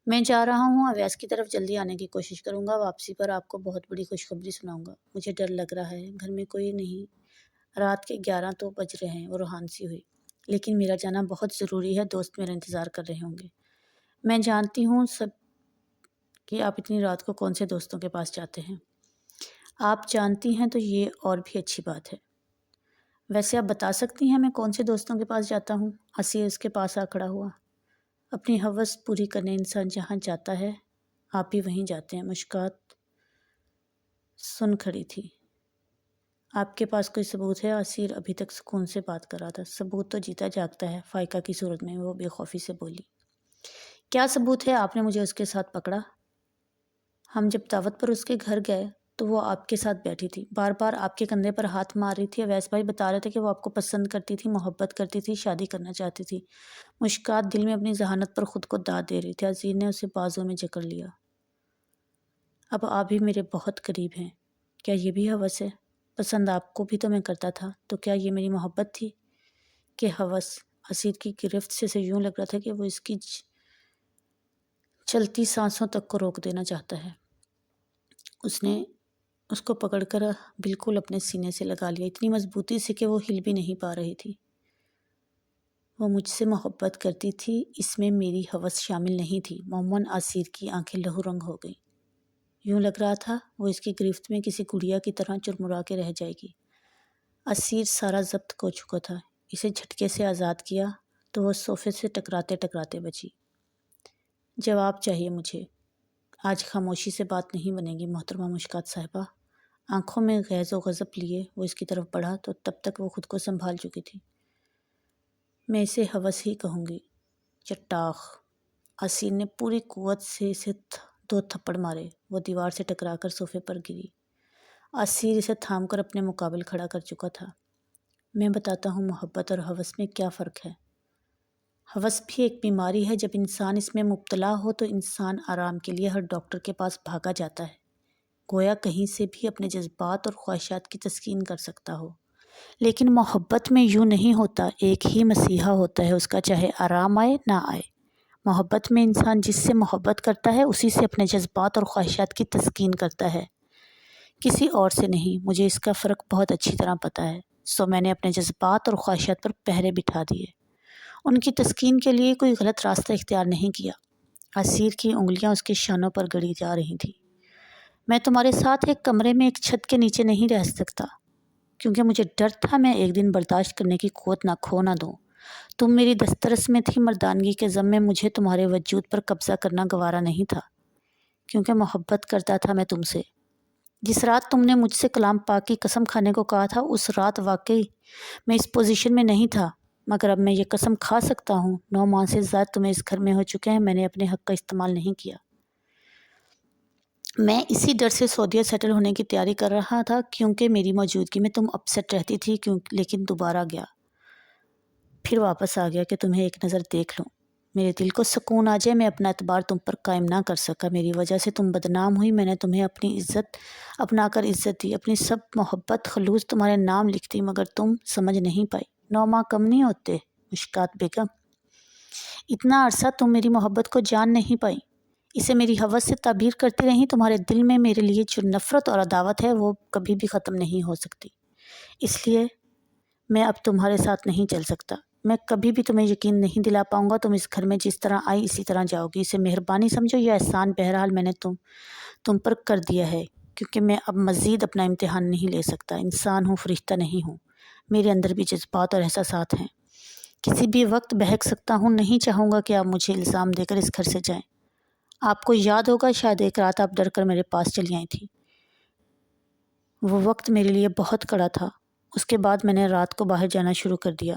میں جا رہا ہوں، اویس کی طرف جلدی آنے کی کوشش کروں گا، واپسی پر آپ کو بہت بڑی خوشخبری سناؤں گا۔ مجھے ڈر لگ رہا ہے، گھر میں کوئی نہیں، رات کے 11 تو بج رہے ہیں۔ وہ روحان سی ہوئی۔ لیکن میرا جانا بہت ضروری ہے، دوست میرا انتظار کر رہے ہوں گے۔ میں جانتی ہوں سب کہ آپ اتنی رات کو کون سے دوستوں کے پاس جاتے ہیں۔ آپ جانتی ہیں تو یہ اور بھی اچھی بات ہے۔ ویسے آپ بتا سکتی ہیں میں کون سے دوستوں کے پاس جاتا ہوں؟ اسیر اس کے پاس آ کھڑا ہوا۔ اپنی ہوس پوری کرنے انسان جہاں جاتا ہے، آپ بھی وہیں جاتے ہیں۔ مشکات سن کھڑی تھی۔ آپ کے پاس کوئی ثبوت ہے؟ اسیر ابھی تک سکون سے بات کر رہا تھا۔ ثبوت تو جیتا جاگتا ہے، فائقہ کی صورت میں، وہ بے خوفی سے بولی۔ کیا ثبوت ہے؟ آپ نے مجھے اس کے ساتھ پکڑا۔ ہم جب دعوت پر اس کے گھر گئے تو وہ آپ کے ساتھ بیٹھی تھی، بار بار آپ کے کندھے پر ہاتھ مار رہی تھی۔ اویس بھائی بتا رہے تھے کہ وہ آپ کو پسند کرتی تھی، محبت کرتی تھی، شادی کرنا چاہتی تھی۔ مشکات دل میں اپنی ذہانت پر خود کو داد دے رہی تھی۔ اسیر نے اسے بازو میں جکڑ لیا۔ اب آپ بھی میرے بہت قریب ہیں۔ کیا یہ بھی ہوس ہے؟ پسند آپ کو بھی تو میں کرتا تھا، تو کیا یہ میری محبت تھی کہ ہوس؟ اسیر کی گرفت سے یوں لگ رہا تھا کہ وہ اس کی چلتی سانسوں تک کو روک دینا چاہتا ہے۔ اس نے اس کو پکڑ کر بالکل اپنے سینے سے لگا لیا، اتنی مضبوطی سے کہ وہ ہل بھی نہیں پا رہی تھی۔ وہ مجھ سے محبت کرتی تھی، اس میں میری ہوس شامل نہیں تھی۔ مومن اسیر کی آنکھیں لہو رنگ ہو گئیں۔ یوں لگ رہا تھا وہ اس کی گرفت میں کسی گڑیا کی طرح چرمرا کے رہ جائے گی۔ اسیر سارا ضبط کھو چکا تھا۔ اسے جھٹکے سے آزاد کیا تو وہ صوفے سے ٹکراتے ٹکراتے بچی۔ جواب چاہیے مجھے، آج خاموشی سے بات نہیں بنے گی محترمہ مشکات صاحبہ۔ آنکھوں میں غیظ و غضب لیے وہ اس کی طرف بڑھا تو تب تک وہ خود کو سنبھال چکی تھی۔ میں اسے ہوس ہی کہوں گی۔ چٹاخ! اسیر نے پوری قوت سے اسے 2 تھپڑ مارے۔ وہ دیوار سے ٹکرا کر صوفے پر گری۔ اسیر اسے تھام کر اپنے مقابل کھڑا کر چکا تھا۔ میں بتاتا ہوں محبت اور ہوس میں کیا فرق ہے۔ ہوس بھی ایک بیماری ہے، جب انسان اس میں مبتلا ہو تو انسان آرام کے لیے ہر ڈاکٹر کے پاس بھاگا جاتا ہے، گویا کہیں سے بھی اپنے جذبات اور خواہشات کی تسکین کر سکتا ہو۔ لیکن محبت میں یوں نہیں ہوتا، ایک ہی مسیحا ہوتا ہے، اس کا چاہے آرام آئے نہ آئے۔ محبت میں انسان جس سے محبت کرتا ہے اسی سے اپنے جذبات اور خواہشات کی تسکین کرتا ہے، کسی اور سے نہیں۔ مجھے اس کا فرق بہت اچھی طرح پتہ ہے، سو میں نے اپنے جذبات اور خواہشات پر پہرے بٹھا دیے، ان کی تسکین کے لیے کوئی غلط راستہ اختیار نہیں کیا۔ اسیر کی انگلیاں اس کے شانوں پر گڑی جا رہی تھیں۔ میں تمہارے ساتھ ایک کمرے میں ایک چھت کے نیچے نہیں رہ سکتا، کیونکہ مجھے ڈر تھا میں ایک دن برداشت کرنے کی قوت نہ کھو نہ دوں۔ تم میری دسترس میں تھی، مردانگی کے ضم میں مجھے تمہارے وجود پر قبضہ کرنا گوارا نہیں تھا، کیونکہ محبت کرتا تھا میں تم سے۔ جس رات تم نے مجھ سے کلام پاک کی قسم کھانے کو کہا تھا، اس رات واقعی میں اس پوزیشن میں نہیں تھا، مگر اب میں یہ قسم کھا سکتا ہوں۔ 9 ماہ سے زائد تمہیں اس گھر میں ہو چکے ہیں، میں نے اپنے حق کا استعمال نہیں کیا۔ میں اسی ڈر سے سعودیہ سیٹل ہونے کی تیاری کر رہا تھا، کیونکہ میری موجودگی میں تم اپسیٹ رہتی تھی، لیکن دوبارہ گیا، پھر واپس آ گیا کہ تمہیں ایک نظر دیکھ لوں، میرے دل کو سکون آ جائے۔ میں اپنا اعتبار تم پر قائم نہ کر سکا، میری وجہ سے تم بدنام ہوئی۔ میں نے تمہیں اپنی عزت اپنا کر عزت دی، اپنی سب محبت خلوص تمہارے نام لکھ دی، مگر تم سمجھ نہیں پائی۔ 9 ماہ کم نہیں ہوتے مشکات بیگم، اتنا عرصہ تم میری محبت کو جان نہیں پائی، اسے میری ہوس سے تعبیر کرتی رہی۔ تمہارے دل میں میرے لیے جو نفرت اور عداوت ہے وہ کبھی بھی ختم نہیں ہو سکتی، اس لیے میں اب تمہارے ساتھ نہیں چل سکتا۔ میں کبھی بھی تمہیں یقین نہیں دلا پاؤں گا، تم اس گھر میں جس طرح آئی اسی طرح جاؤ گی، اسے مہربانی سمجھو یا احسان۔ بہرحال میں نے تم پر کر دیا ہے، کیونکہ میں اب مزید اپنا امتحان نہیں لے سکتا۔ انسان ہوں، فرشتہ نہیں ہوں، میرے اندر بھی جذبات اور احساسات ہیں، کسی بھی وقت بہک سکتا ہوں۔ نہیں چاہوں گا کہ آپ مجھے الزام دے کر اس گھر سے جائیں۔ آپ کو یاد ہوگا شاید ایک رات آپ ڈر کر میرے پاس چلی آئی تھی، وہ وقت میرے لیے بہت کڑا تھا۔ اس کے بعد میں نے رات کو باہر جانا شروع کر دیا،